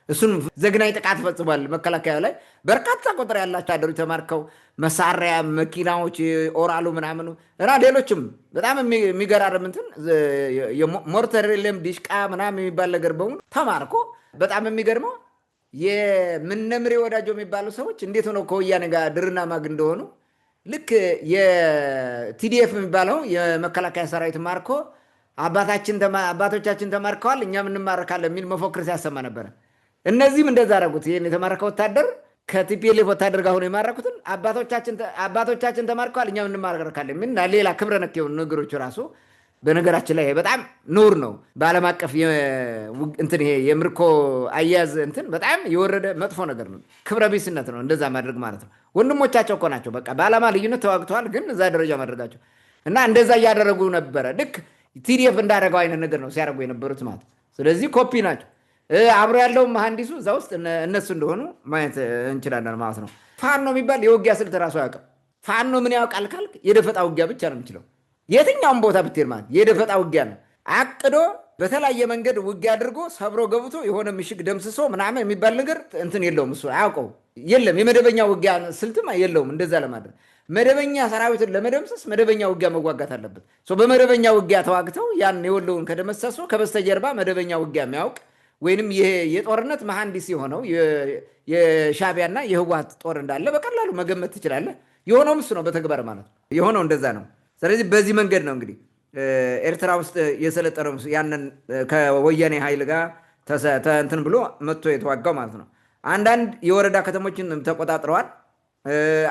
እሱን ዘግናኝ ጥቃት ፈጽሟል። መከላከያ ላይ በርካታ ቁጥር ያላቸው ወታደሮች ተማርከው መሳሪያ፣ መኪናዎች፣ ኦራሉ ምናምኑ እና ሌሎችም በጣም የሚገራርም እንትን ሞርተር የለም ዲሽቃ ምናምን የሚባል ነገር በሙሉ ተማርኮ በጣም የሚገርመው የምነምሬ ወዳጆ የሚባሉ ሰዎች እንዴት ሆነው ከወያኔ ጋር ድርና ማግ እንደሆኑ ልክ የቲዲኤፍ የሚባለው የመከላከያ ሰራዊት ማርኮ አባቶቻችን ተማርከዋል እኛም እንማረካለን የሚል መፎክር ሲያሰማ ነበረ። እነዚህም እንደዛ አደረጉት። ይህን የተማረከ ወታደር ከቲፒኤልኤፍ ወታደር ጋር ሆኖ የማረኩትን አባቶቻችን ተማርከዋል እኛም እንማረካለን የሚል ሌላ ክብረ ነክ የሆኑ ነገሮች ራሱ በነገራችን ላይ በጣም ኑር ነው። በዓለም አቀፍ እንትን ይሄ የምርኮ አያያዝ እንትን በጣም የወረደ መጥፎ ነገር ነው። ክብረ ቢስነት ነው እንደዛ ማድረግ ማለት ነው። ወንድሞቻቸው እኮ ናቸው። በቃ በዓላማ ልዩነት ተዋግተዋል፣ ግን እዛ ደረጃ ማድረጋቸው እና እንደዛ እያደረጉ ነበረ። ልክ ቲዲኤፍ እንዳደረገው አይነት ነገር ነው ሲያደርጉ የነበሩት ማለት። ስለዚህ ኮፒ ናቸው። አብሮ ያለው መሐንዲሱ እዛ ውስጥ እነሱ እንደሆኑ ማየት እንችላለን ማለት ነው። ፋኖ የሚባል የውጊያ ስልት ራሱ አያውቅም። ፋኖ ምን ያውቃል ካልክ የደፈጣ ውጊያ ብቻ ነው የሚችለው። የትኛውም ቦታ ብትሄድ ማለት የደፈጣ ውጊያ ነው። አቅዶ በተለያየ መንገድ ውጊያ አድርጎ ሰብሮ ገብቶ የሆነ ምሽግ ደምስሶ ምናምን የሚባል ነገር እንትን የለውም። እሱ አያውቀው የለም። የመደበኛ ውጊያ ስልትም የለውም። እንደዛ ለማድረግ መደበኛ ሰራዊትን ለመደምሰስ መደበኛ ውጊያ መዋጋት አለበት። በመደበኛ ውጊያ ተዋግተው ያን የወለውን ከደመሰሱ ከበስተጀርባ መደበኛ ውጊያ የሚያውቅ ወይንም የጦርነት መሐንዲስ የሆነው የሻዕቢያና የህወሓት ጦር እንዳለ በቀላሉ መገመት ትችላለህ። የሆነውም እሱ ነው በተግባር ማለት ነው። የሆነው እንደዛ ነው። ስለዚህ በዚህ መንገድ ነው እንግዲህ ኤርትራ ውስጥ የሰለጠነው ያንን ከወያኔ ኃይል ጋር እንትን ብሎ መጥቶ የተዋጋው ማለት ነው። አንዳንድ የወረዳ ከተሞችን ተቆጣጥረዋል፣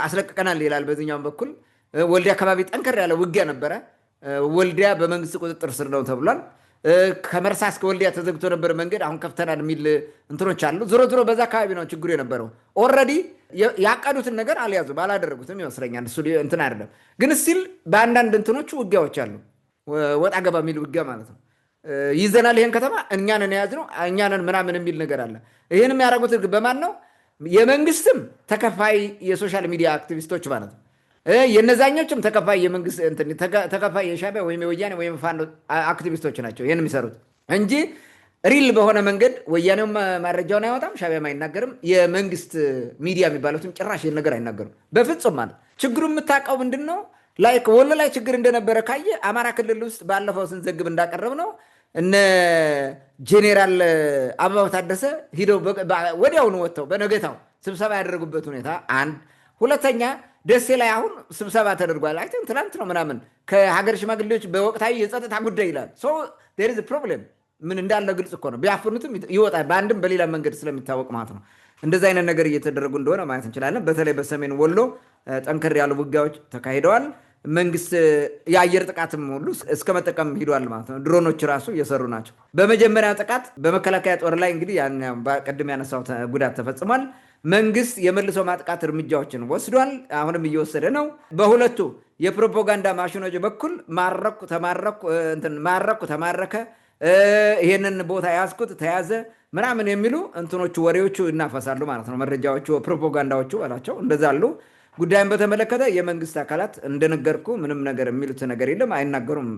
አስለቅቀናል ይላል። በዚህኛውም በኩል ወልዲያ አካባቢ ጠንከር ያለ ውጊያ ነበረ። ወልዲያ በመንግስት ቁጥጥር ስር ነው ተብሏል። ከመርሳ እስከ ወልዲያ ተዘግቶ ነበር መንገድ፣ አሁን ከፍተናል የሚል እንትኖች አሉ። ዞሮ ዞሮ በዛ አካባቢ ነው ችግሩ የነበረው። ኦልሬዲ ያቀዱትን ነገር አልያዙም፣ አላደረጉትም ይመስለኛል። እሱ እንትን አይደለም ግን ስቲል በአንዳንድ እንትኖቹ ውጊያዎች አሉ፣ ወጣ ገባ የሚል ውጊያ ማለት ነው። ይዘናል ይሄን ከተማ እኛንን የያዝነው እኛንን ምናምን የሚል ነገር አለ። ይህን የሚያደርጉት በማን ነው? የመንግስትም ተከፋይ የሶሻል ሚዲያ አክቲቪስቶች ማለት ነው። የነዛኞችም ተከፋይ የመንግስት ተከፋይ የሻዕቢያ ወይም የወያኔ ወይም ፋኖ አክቲቪስቶች ናቸው ይህን የሚሰሩት እንጂ ሪል በሆነ መንገድ ወያኔውም ማረጃውን አያወጣም፣ ሻዕቢያም አይናገርም። የመንግስት ሚዲያ የሚባሉትም ጭራሽ ይህን ነገር አይናገሩም በፍጹም ማለት። ችግሩ የምታውቀው ምንድን ነው? ወሎ ላይ ችግር እንደነበረ ካየ አማራ ክልል ውስጥ ባለፈው ስንዘግብ እንዳቀረብ ነው እነ ጄኔራል አበባው ታደሰ ሂደው ወዲያውኑ ወጥተው በነገታው ስብሰባ ያደረጉበት ሁኔታ አንድ። ሁለተኛ ደሴ ላይ አሁን ስብሰባ ተደርጓል። አይ ቲንክ ትናንት ነው ምናምን ከሀገር ሽማግሌዎች በወቅታዊ የጸጥታ ጉዳይ ይላል። ሶ ዴር ኢዝ ፕሮብሌም ምን እንዳለ ግልጽ እኮ ነው። ቢያፍኑትም ይወጣል በአንድም በሌላ መንገድ ስለሚታወቅ ማለት ነው። እንደዚህ አይነት ነገር እየተደረጉ እንደሆነ ማየት እንችላለን። በተለይ በሰሜን ወሎ ጠንከር ያሉ ውጊያዎች ተካሂደዋል። መንግስት የአየር ጥቃትም ሁሉ እስከ መጠቀም ሂዷል ማለት ነው። ድሮኖች ራሱ እየሰሩ ናቸው። በመጀመሪያ ጥቃት በመከላከያ ጦር ላይ እንግዲህ ቅድም ያነሳው ጉዳት ተፈጽሟል። መንግስት የመልሶ ማጥቃት እርምጃዎችን ወስዷል፣ አሁንም እየወሰደ ነው። በሁለቱ የፕሮፓጋንዳ ማሽኖች በኩል ማረኩ፣ ተማረከ፣ ይሄንን ቦታ ያዝኩት፣ ተያዘ ምናምን የሚሉ እንትኖቹ ወሬዎቹ ይናፈሳሉ ማለት ነው። መረጃዎቹ ፕሮፓጋንዳዎቹ አላቸው እንደዛ አሉ። ጉዳይን በተመለከተ የመንግስት አካላት እንደነገርኩ ምንም ነገር የሚሉት ነገር የለም፣ አይናገሩም።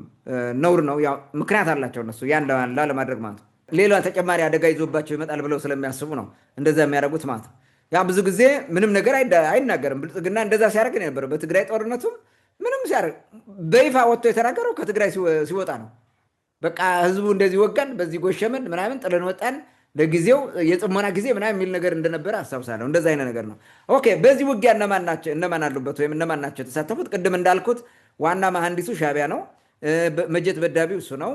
ነውር ነው። ያው ምክንያት አላቸው እነሱ ያን ላለማድረግ ማለት ነው። ሌላ ተጨማሪ አደጋ ይዞባቸው ይመጣል ብለው ስለሚያስቡ ነው እንደዛ የሚያደርጉት ማለት ነው። ያ ብዙ ጊዜ ምንም ነገር አይናገርም። ብልጽግና እንደዛ ሲያደርግ ነው የነበረው። በትግራይ ጦርነቱም ምንም ሲያደርግ በይፋ ወጥቶ የተናገረው ከትግራይ ሲወጣ ነው። በቃ ህዝቡ እንደዚህ ወጋን፣ በዚህ ጎሸምን፣ ምናምን ጥለን ወጣን፣ ለጊዜው የጽሞና ጊዜ ምናምን የሚል ነገር እንደነበረ አስታውሳለሁ። እንደዛ አይነት ነገር ነው። ኦኬ፣ በዚህ ውጊያ እነማን አሉበት ወይም እነማን ናቸው የተሳተፉት? ቅድም እንዳልኩት ዋና መሐንዲሱ ሻዕቢያ ነው። መጀት በዳቢው እሱ ነው።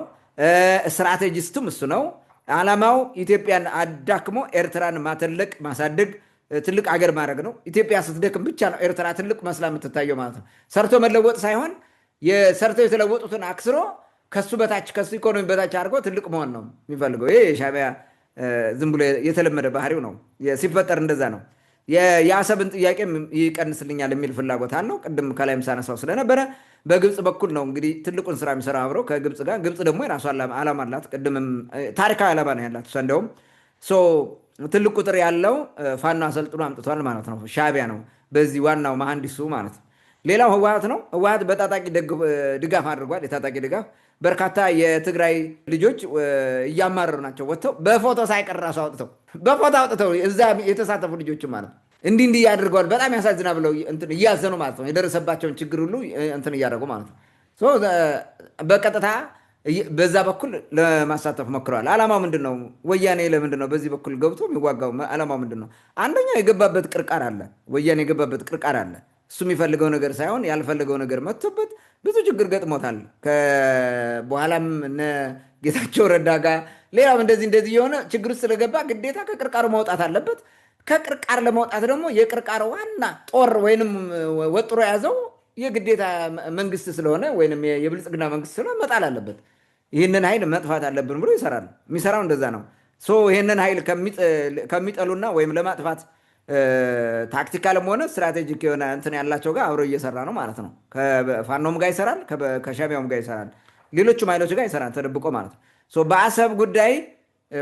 ስትራቴጂስቱም እሱ ነው። ዓላማው ኢትዮጵያን አዳክሞ ኤርትራን ማተለቅ፣ ማሳደግ፣ ትልቅ አገር ማድረግ ነው። ኢትዮጵያ ስትደክም ብቻ ነው ኤርትራ ትልቅ መስላ የምትታየው ማለት ነው። ሰርቶ መለወጥ ሳይሆን ሰርተው የተለወጡትን አክስሮ ከሱ በታች ከሱ ኢኮኖሚ በታች አድርጎ ትልቅ መሆን ነው የሚፈልገው። ይሄ የሻዕቢያ ዝም ብሎ የተለመደ ባህሪው ነው። ሲፈጠር እንደዛ ነው። የአሰብን ጥያቄ ይቀንስልኛል የሚል ፍላጎት አለው። ቅድም ከላይም ሳነሳው ስለነበረ በግብፅ በኩል ነው እንግዲህ ትልቁን ስራ የሚሰራ አብረው ከግብፅ ጋር። ግብፅ ደግሞ የራሱ ዓላማ አላት። ቅድምም ታሪካዊ ዓላማ ነው ያላት እሷ። እንዲያውም ትልቅ ቁጥር ያለው ፋኖ አሰልጥኖ አምጥቷል ማለት ነው። ሻዕቢያ ነው በዚህ ዋናው መሐንዲሱ ማለት ነው። ሌላው ህወሓት ነው። ህወሓት በታጣቂ ድጋፍ አድርጓል። የታጣቂ ድጋፍ በርካታ የትግራይ ልጆች እያማረሩ ናቸው። ወጥተው በፎቶ ሳይቀር ራሱ አውጥተው እዛ የተሳተፉ ልጆች ማለት ነው እንዲህ ያደርገዋል። በጣም ያሳዝና ብለው እያዘኑ ማለት ነው። የደረሰባቸውን ችግር ሁሉ እንትን እያደረጉ ማለት ነው። በቀጥታ በዛ በኩል ለማሳተፍ ሞክረዋል። ዓላማው ምንድን ነው? ወያኔ ለምንድን ነው በዚህ በኩል ገብቶ የሚዋጋው? ዓላማው ምንድን ነው? አንደኛው የገባበት ቅርቃር አለ። ወያኔ የገባበት ቅርቃር አለ። እሱ የሚፈልገው ነገር ሳይሆን ያልፈልገው ነገር መጥቶበት ብዙ ችግር ገጥሞታል። በኋላም እነ ጌታቸው ረዳ ጋር ሌላም እንደዚህ የሆነ ችግር ውስጥ ስለገባ ግዴታ ከቅርቃሩ መውጣት አለበት። ከቅርቃር ለመውጣት ደግሞ የቅርቃር ዋና ጦር ወይንም ወጥሮ የያዘው የግዴታ መንግስት ስለሆነ ወይንም የብልጽግና መንግስት ስለሆነ መጣል አለበት። ይህንን ኃይል መጥፋት አለብን ብሎ ይሰራል። የሚሰራው እንደዛ ነው። ይህንን ኃይል ከሚጠሉና ወይም ለማጥፋት ታክቲካልም ሆነ ስትራቴጂክ የሆነ እንትን ያላቸው ጋር አብሮ እየሰራ ነው ማለት ነው። ከፋኖም ጋር ይሰራል፣ ከሻዕቢያውም ጋር ይሰራል፣ ሌሎችም ኃይሎች ጋር ይሰራል ተደብቆ ማለት ነው። በአሰብ ጉዳይ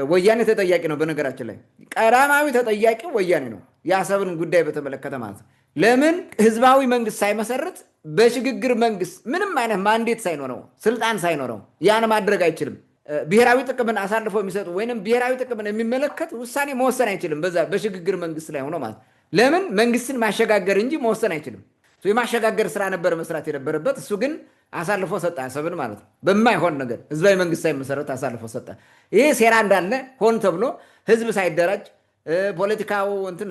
ወያኔ ተጠያቂ ነው። በነገራችን ላይ ቀዳማዊ ተጠያቂ ወያኔ ነው፣ የአሰብን ጉዳይ በተመለከተ ማለት ነው። ለምን ህዝባዊ መንግስት ሳይመሰርት በሽግግር መንግስት ምንም አይነት ማንዴት ሳይኖረው ስልጣን ሳይኖረው ያን ማድረግ አይችልም። ብሔራዊ ጥቅምን አሳልፎ የሚሰጡ ወይም ብሔራዊ ጥቅምን የሚመለከት ውሳኔ መወሰን አይችልም። በዛ በሽግግር መንግስት ላይ ሆኖ ማለት ለምን መንግስትን ማሸጋገር እንጂ መወሰን አይችልም። የማሸጋገር ስራ ነበር መስራት የነበረበት። እሱ ግን አሳልፎ ሰጠ አሰብን ማለት ነው። በማይሆን ነገር ህዝባዊ መንግስት ሳይመሰረት አሳልፎ ሰጠ። ይሄ ሴራ እንዳለ ሆን ተብሎ ህዝብ ሳይደራጅ ፖለቲካው እንትን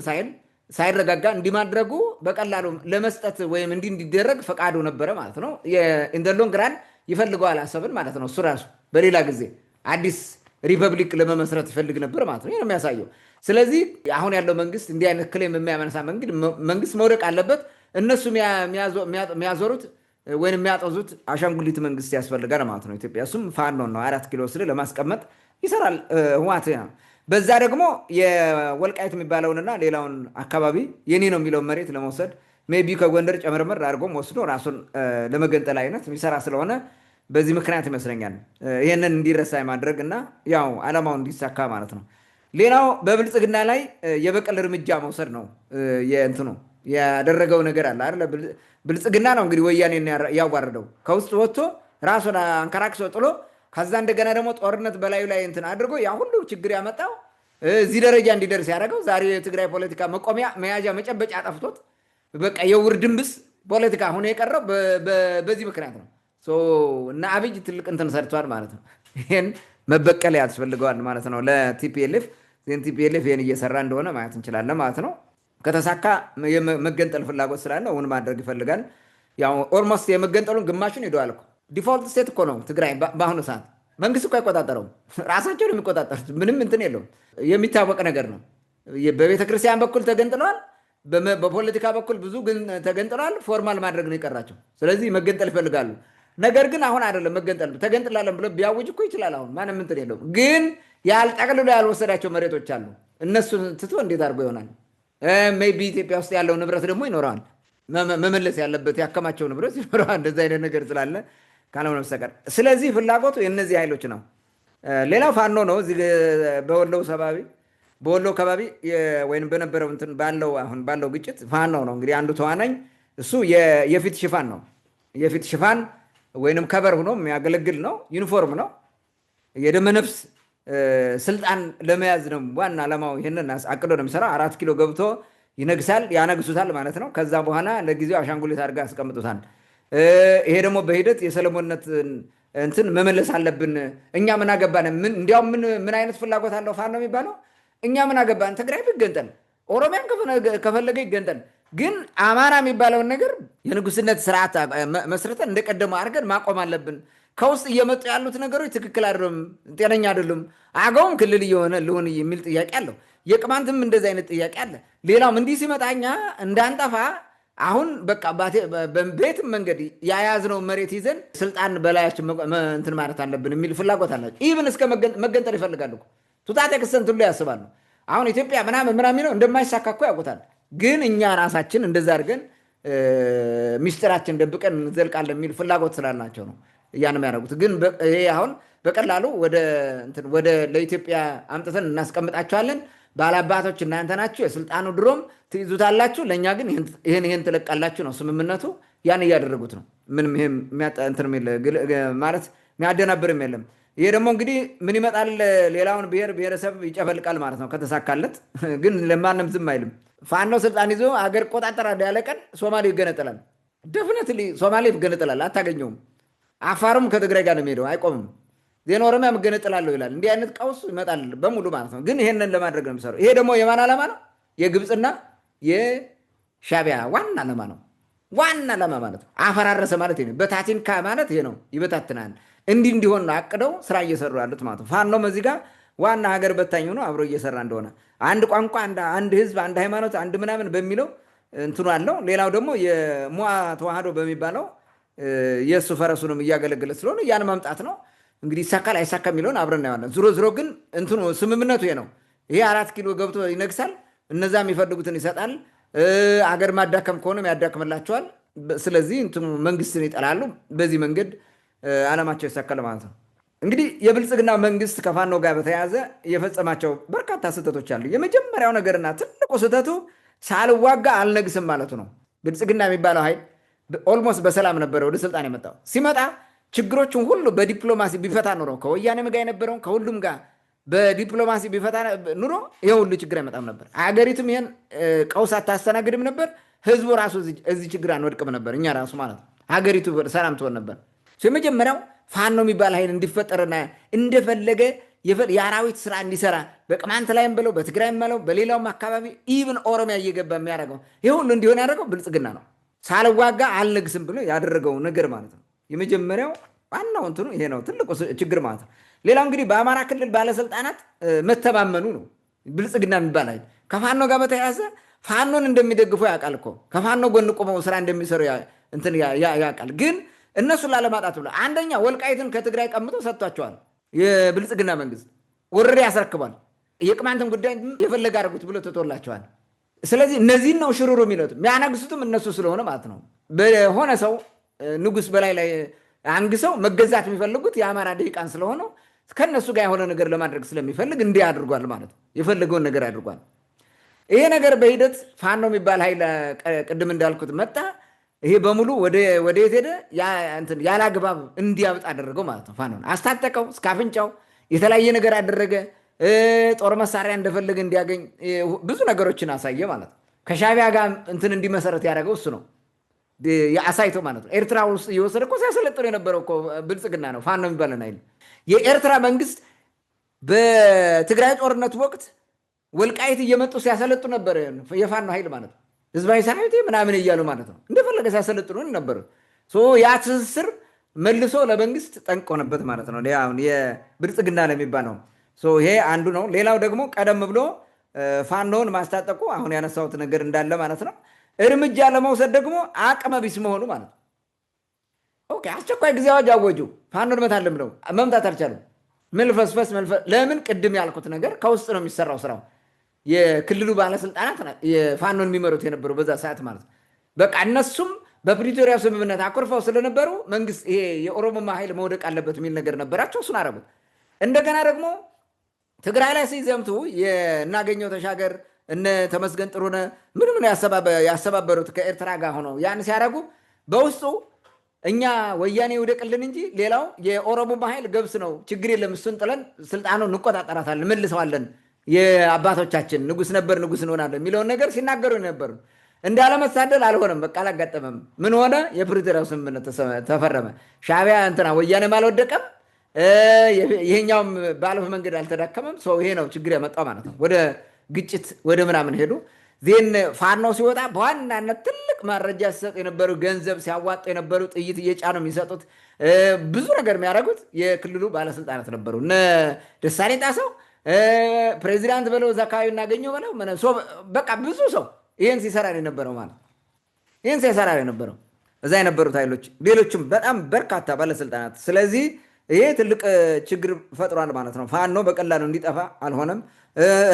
ሳይረጋጋ እንዲማድረጉ በቀላሉ ለመስጠት ወይም እንዲደረግ ፈቃዱ ነበረ ማለት ነው። ኢን ዘ ሎንግ ራን ይፈልገዋል አሰብን ማለት ነው። እሱ ራሱ በሌላ ጊዜ አዲስ ሪፐብሊክ ለመመስረት ይፈልግ ነበር ማለት ነው። ይህ ነው የሚያሳየው። ስለዚህ አሁን ያለው መንግስት እንዲህ አይነት ክሌም የሚያመነሳ መንግስት መውደቅ አለበት። እነሱ የሚያዞሩት ወይም የሚያጠዙት አሻንጉሊት መንግስት ያስፈልጋል ማለት ነው። ኢትዮጵያ እሱም ፋኖ ነው። 4 ኪሎ ስል ለማስቀመጥ ይሰራል ህወሓት። በዛ ደግሞ የወልቃይት የሚባለውንና ሌላውን አካባቢ የኔ ነው የሚለውን መሬት ለመውሰድ ሜይ ቢ ከጎንደር ጨመርመር አድርጎም ወስዶ ራሱን ለመገንጠል አይነት የሚሰራ ስለሆነ በዚህ ምክንያት ይመስለኛል ይህንን እንዲረሳ የማድረግ እና ያው ዓላማው እንዲሳካ ማለት ነው። ሌላው በብልጽግና ላይ የበቀል እርምጃ መውሰድ ነው። የእንትኑ ያደረገው ነገር አለ አይደለ? ብልጽግና ነው እንግዲህ ወያኔን ያዋረደው ከውስጥ ወጥቶ ራሱን አንከራክሶ ጥሎ ከዛ እንደገና ደግሞ ጦርነት በላዩ ላይ እንትን አድርጎ ያ ሁሉ ችግር ያመጣው እዚህ ደረጃ እንዲደርስ ያደረገው ዛሬ የትግራይ ፖለቲካ መቆሚያ መያዣ መጨበጫ ጠፍቶት በቃ የውር ድንብስ ፖለቲካ ሆኖ የቀረው በዚህ ምክንያት ነው። እና አብይ ትልቅ እንትን ሰርቷል ማለት ነው። ይህን መበቀል ያስፈልገዋል ማለት ነው ለቲፒኤልኤፍ። ቲፒኤልኤፍ ይህን እየሰራ እንደሆነ ማየት እንችላለን ማለት ነው። ከተሳካ መገንጠል ፍላጎት ስላለ እውን ማድረግ ይፈልጋል። ያው ኦልሞስት የመገንጠሉን ግማሹን ሄደዋል እኮ። ዲፎልት ስቴት እኮ ነው ትግራይ በአሁኑ ሰዓት። መንግስት እኮ አይቆጣጠረውም፣ ራሳቸውን የሚቆጣጠሩት ምንም እንትን የለውም። የሚታወቅ ነገር ነው። በቤተ ክርስቲያን በኩል ተገንጥለዋል፣ በፖለቲካ በኩል ብዙ ግን ተገንጥለዋል። ፎርማል ማድረግ ነው የቀራቸው። ስለዚህ መገንጠል ይፈልጋሉ። ነገር ግን አሁን አይደለም መገንጠል። ተገንጥላለን ብሎ ቢያውጅ እኮ ይችላል። አሁን ማንም እንትን የለውም። ግን ጠቅልሎ ያልወሰዳቸው መሬቶች አሉ። እነሱን ትቶ እንዴት አድርጎ ይሆናል? ሜይ ቢ ኢትዮጵያ ውስጥ ያለው ንብረት ደግሞ ይኖረዋል፣ መመለስ ያለበት ያከማቸው ንብረት ይኖረዋል። እንደዚ አይነት ነገር ስላለ ካልሆነ በስተቀር ስለዚህ ፍላጎቱ የእነዚህ ኃይሎች ነው። ሌላው ፋኖ ነው። እዚህ በወሎ ከባቢ ወይም በነበረው እንትን አሁን ባለው ግጭት ፋኖ ነው እንግዲህ አንዱ ተዋናኝ። እሱ የፊት ሽፋን ነው። የፊት ሽፋን ወይንም ከበር ሆኖ የሚያገለግል ነው። ዩኒፎርም ነው። የደመነፍስ ስልጣን ለመያዝ ነው ዋና ዓላማው። ይህንን አቅዶ ነው የሚሰራው። 4 ኪሎ ገብቶ ይነግሳል፣ ያነግሱታል ማለት ነው። ከዛ በኋላ ለጊዜው አሻንጉሊት አድርጋ ያስቀምጡታል። ይሄ ደግሞ በሂደት የሰለሞንነት እንትን መመለስ አለብን። እኛ ምን አገባን? እንዲያውም ምን አይነት ፍላጎት አለው ፋኖ የሚባለው? እኛ ምን አገባን? ትግራይ ይገንጠል፣ ኦሮሚያን ከፈለገ ይገንጠል። ግን አማራ የሚባለውን ነገር የንጉስነት ስርዓት መስርተን እንደቀደመው አድርገን ማቆም አለብን። ከውስጥ እየመጡ ያሉት ነገሮች ትክክል አይደሉም፣ ጤነኛ አይደሉም። አገውም ክልል እየሆነ ልሆን የሚል ጥያቄ አለው። የቅማንትም እንደዚህ አይነት ጥያቄ አለ። ሌላውም እንዲህ ሲመጣኛ እንዳንጠፋ አሁን በቃ በቤትም መንገድ የያዝነው መሬት ይዘን ስልጣን በላያችን እንትን ማለት አለብን የሚል ፍላጎት አላቸው። ኢቭን እስከ መገንጠል ይፈልጋሉ። ቱታቴ ክስተንት ሁሉ ያስባሉ። አሁን ኢትዮጵያ ምናምን የሚለው እንደማይሳካ እኮ ያውቁታል። ግን እኛ ራሳችን እንደዛ አድርገን ሚስጥራችን ደብቀን እንዘልቃለን የሚል ፍላጎት ስላላቸው ነው ያን የሚያደርጉት። ግን ይሄ አሁን በቀላሉ ወደ ለኢትዮጵያ አምጥተን እናስቀምጣቸዋለን። ባላባቶች እናንተ ናችሁ፣ የስልጣኑ ድሮም ትይዙታላችሁ፣ ለእኛ ግን ይህን ትለቃላችሁ ነው ስምምነቱ። ያን እያደረጉት ነው። ምንም ማለት የሚያደናብርም የለም። ይሄ ደግሞ እንግዲህ ምን ይመጣል? ሌላውን ብሔረሰብ ይጨፈልቃል ማለት ነው ከተሳካለት። ግን ለማንም ዝም አይልም። ፋኖ ስልጣን ይዞ አገር ቆጣጠራለሁ ያለ ቀን ሶማሌ ይገነጠላል። ደፍነትሊ ሶማሌ ይገነጠላል፣ አታገኘውም። አፋሩም ከትግራይ ጋር ነው የሚሄደው፣ አይቆምም። ዜና ኦሮሚያ እገነጠላለሁ ይላል። እንዲህ አይነት ቀውስ ይመጣል በሙሉ ማለት ነው። ግን ይሄንን ለማድረግ ነው የሚሰሩ። ይሄ ደግሞ የማን ዓላማ ነው? የግብፅና የሻቢያ ዋና ዓላማ ነው። ዋና ዓላማ ማለት ነው። አፈራረሰ ማለት ይሄ ነው። በታቲንካ ማለት ይሄ ነው። ይበታትናል። እንዲሆን ነው አቅደው ስራ እየሰሩ ያሉት ማለት ነው። ፋኖም እዚህ ጋር ዋና ሀገር በታኝ ሆኖ አብሮ እየሰራ እንደሆነ አንድ ቋንቋ፣ አንድ ህዝብ፣ አንድ ሃይማኖት፣ አንድ ምናምን በሚለው እንትኑ አለው። ሌላው ደግሞ የሙዋ ተዋህዶ በሚባለው የእሱ ፈረሱንም እያገለገለ ስለሆነ ያን ማምጣት ነው። እንግዲህ ይሳካል አይሳካ የሚለውን አብረን እናየዋለን። ዞሮ ግን እንትኑ ስምምነቱ ይሄ ነው። ይሄ 4 ኪሎ ገብቶ ይነግሳል፣ እነዛ የሚፈልጉትን ይሰጣል። አገር ማዳከም ከሆነም ያዳክምላቸዋል። ስለዚህ እንትኑ መንግስትን ይጠላሉ። በዚህ መንገድ ዓላማቸው ይሳካል ማለት ነው። እንግዲህ የብልጽግና መንግስት ከፋኖ ጋር በተያያዘ የፈጸማቸው በርካታ ስህተቶች አሉ። የመጀመሪያው ነገርና ትልቁ ስህተቱ ሳልዋጋ አልነግስም ማለቱ ነው። ብልጽግና የሚባለው ኃይል ኦልሞስት በሰላም ነበረ ወደ ስልጣን የመጣው። ሲመጣ ችግሮችን ሁሉ በዲፕሎማሲ ቢፈታ ኑሮ ከወያኔም ጋር የነበረውን ከሁሉም ጋር በዲፕሎማሲ ቢፈታ ኑሮ ይሄ ሁሉ ችግር አይመጣም ነበር። አገሪቱም ይሄን ቀውስ አታስተናግድም ነበር። ህዝቡ ራሱ እዚህ ችግር አንወድቅም ነበር። እኛ ራሱ ማለት ነው ሀገሪቱ ሰላም ትሆን ነበር። የመጀመሪያው ፋኖ የሚባል ኃይል እንዲፈጠርና እንደፈለገ የአራዊት ስራ እንዲሰራ በቅማንት ላይም ብለው በትግራይም ብለው በሌላውም አካባቢ ኢቭን ኦሮሚያ እየገባ የሚያደርገው ይህ ሁሉ እንዲሆን ያደረገው ብልጽግና ነው። ሳልዋጋ አልነግስም ብሎ ያደረገው ነገር ማለት ነው። የመጀመሪያው ዋናው እንትኑ ይሄ ነው ትልቁ ችግር ማለት ነው። ሌላው እንግዲህ በአማራ ክልል ባለስልጣናት መተማመኑ ነው። ብልጽግና የሚባል ኃይል ከፋኖ ጋር በተያያዘ ፋኖን እንደሚደግፉ ያውቃል እኮ ከፋኖ ጎን ቆመው ስራ እንደሚሰሩ እንትን ያውቃል። ግን እነሱን ላለማጣት ብሎ አንደኛ ወልቃይትን ከትግራይ ቀምጦ ሰጥቷቸዋል። የብልጽግና መንግስት ወረዳ ያስረክቧል። የቅማንትን ጉዳይ የፈለገ አድርጉት ብሎ ትቶላቸዋል። ስለዚህ እነዚህን ነው ሽሩሩ የሚሉት የሚያነግሱትም እነሱ ስለሆነ ማለት ነው። በሆነ ሰው ንጉስ በላይ ላይ አንግሰው መገዛት የሚፈልጉት የአማራ ደቂቃን ስለሆነ ከነሱ ጋር የሆነ ነገር ለማድረግ ስለሚፈልግ እንዲህ አድርጓል ማለት ነው። የፈለገውን ነገር አድርጓል። ይሄ ነገር በሂደት ፋኖ የሚባል ኃይል ቅድም እንዳልኩት መጣ። ይሄ በሙሉ ወደ የት ሄደ? ያለ አግባብ እንዲያብጥ አደረገው ማለት ነው። ፋኖን አስታጠቀው እስከ አፍንጫው፣ የተለያየ ነገር አደረገ። ጦር መሳሪያ እንደፈለገ እንዲያገኝ ብዙ ነገሮችን አሳየ ማለት ነው። ከሻቢያ ጋር እንትን እንዲመሰረት ያደረገው እሱ ነው አሳይቶ ማለት ነው። ኤርትራ ውስጥ እየወሰደ እኮ ሲያሰለጥነው የነበረው እኮ ብልጽግና ነው። ፋኖ የሚባለን ኃይል የኤርትራ መንግስት በትግራይ ጦርነት ወቅት ወልቃይት እየመጡ ሲያሰለጡ ነበር የፋኖ ኃይል ማለት ነው። ህዝባዊ ሰራዊት ምናምን እያሉ ማለት ነው እንደፈለገ ሲያሰለጥኑ ነበር። ያ ትስስር መልሶ ለመንግስት ጠንቅ ሆነበት ማለት ነው። አሁን የብልጽግና ለሚባለው ይሄ አንዱ ነው። ሌላው ደግሞ ቀደም ብሎ ፋኖውን ማስታጠቁ አሁን ያነሳሁት ነገር እንዳለ ማለት ነው። እርምጃ ለመውሰድ ደግሞ አቅመ ቢስ መሆኑ ማለት ነው። ኦኬ አስቸኳይ ጊዜ አዋጅ አወጁ። ፋኖን መታለን ብለው መምታት አልቻሉም። መልፈስፈስ ለምን? ቅድም ያልኩት ነገር ከውስጥ ነው የሚሰራው ስራው። የክልሉ ባለስልጣናት የፋኖን የሚመሩት የነበሩ በዛ ሰዓት ማለት ነው። በቃ እነሱም በፕሪቶሪያ ስምምነት አኩርፈው ስለነበሩ መንግስት ይሄ የኦሮሞማ ኃይል መውደቅ አለበት የሚል ነገር ነበራቸው። እሱን አረጉት። እንደገና ደግሞ ትግራይ ላይ ሲዘምቱ የናገኘው ተሻገር እነ ተመስገን ጥሩነህ ምን ያሰባበሩት ከኤርትራ ጋር ሆነው ያን ሲያደርጉ በውስጡ እኛ ወያኔ ይውደቅልን እንጂ ሌላው የኦሮሞማ ኃይል ገብስ ነው፣ ችግር የለም፣ እሱን ጥለን ስልጣኑን እንቆጣጠራታለን፣ መልሰዋለን፣ የአባቶቻችን ንጉስ ነበር፣ ንጉስ እንሆናለን የሚለውን ነገር ሲናገሩ ነበሩ። እንዳለመሳደል አልሆነም። በቃ አላጋጠመም። ምን ሆነ? የፕሪቶሪያው ስምምነት ተፈረመ። ሻዕቢያ እንትና ወያኔም አልወደቀም፣ ይሄኛውም ባለፈ መንገድ አልተዳከመም። ይሄ ነው ችግር ያመጣው ማለት ነው። ወደ ግጭት ወደ ምናምን ሄዱ። ዜን ፋኖ ሲወጣ በዋናነት ትልቅ መረጃ ሲሰጥ የነበሩ ገንዘብ ሲያዋጡ የነበሩ ጥይት እየጫኑ የሚሰጡት ብዙ ነገር የሚያደርጉት የክልሉ ባለስልጣናት ነበሩ። እነ ደሳለኝ ጣሰው ፕሬዚዳንት በለው እዛ አካባቢ እናገኘው በለው በቃ ብዙ ሰው ይህን ሲሰራ የነበረው ማለት ይህን ሲሰራ የነበረው እዛ የነበሩት ኃይሎች ሌሎችም በጣም በርካታ ባለስልጣናት። ስለዚህ ይሄ ትልቅ ችግር ፈጥሯል ማለት ነው። ፋኖ በቀላሉ እንዲጠፋ አልሆነም።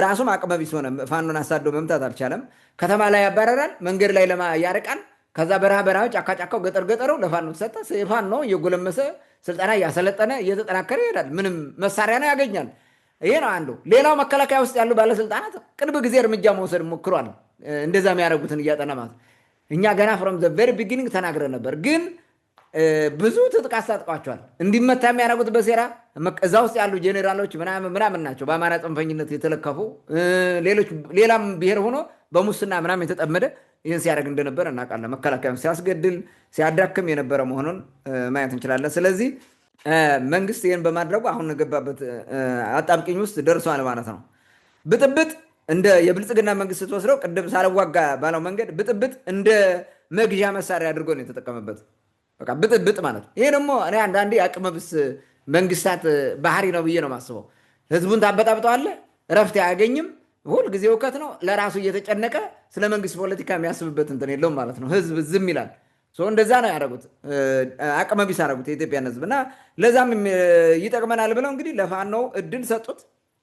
ራሱም አቅመ ቢስ ሆነ። ፋኖን አሳዶ መምታት አልቻለም። ከተማ ላይ ያባረራል፣ መንገድ ላይ ያርቃል። ከዛ በረሃ ጫካ ጫካው ገጠር ገጠሩ ለፋኖ ተሰጠ። ፋኖ እየጎለመሰ ስልጠና እያሰለጠነ እየተጠናከረ ይሄዳል። ምንም መሳሪያ ነው ያገኛል። ይሄ ነው አንዱ። ሌላው መከላከያ ውስጥ ያሉ ባለስልጣናት ቅርብ ጊዜ እርምጃ መውሰድ ሞክሯል። እንደዛ የሚያደርጉትን እያጠና ማለት እኛ ገና ፍሮም ዘ ቬሪ ቢጊኒንግ ተናግረን ነበር። ግን ብዙ ትጥቅ አስታጥቋቸዋል። እንዲመታ የሚያደርጉት በሴራ እዛ ውስጥ ያሉ ጄኔራሎች ምናምን ናቸው። በአማራ ጽንፈኝነት የተለከፉ ሌላም ብሔር ሆኖ በሙስና ምናምን የተጠመደ ይህን ሲያደርግ እንደነበረ እናውቃለን። መከላከያ ሲያስገድል ሲያዳክም የነበረ መሆኑን ማየት እንችላለን። ስለዚህ መንግስት ይህን በማድረጉ አሁን ገባበት አጣብቂኝ ውስጥ ደርሷል ማለት ነው። ብጥብጥ እንደ የብልጽግና መንግስት ስትወስደው ቅድም ሳልዋጋ ባለው መንገድ ብጥብጥ እንደ መግዣ መሳሪያ አድርጎ ነው የተጠቀመበት። በቃ ብጥብጥ ማለት ይሄ ደግሞ እኔ አንዳንዴ አቅመብስ መንግስታት ባህሪ ነው ብዬ ነው የማስበው። ህዝቡን ታበጣብጠዋለህ፣ እረፍት አያገኝም፣ ሁል ጊዜ እውቀት ነው። ለራሱ እየተጨነቀ ስለ መንግስት ፖለቲካ የሚያስብበት እንትን የለውም ማለት ነው። ህዝብ ዝም ይላል። እንደዛ ነው ያደረጉት። አቅመቢስ አደረጉት የኢትዮጵያን ህዝብ እና ለዛም ይጠቅመናል ብለው እንግዲህ ለፋኖ እድል ሰጡት።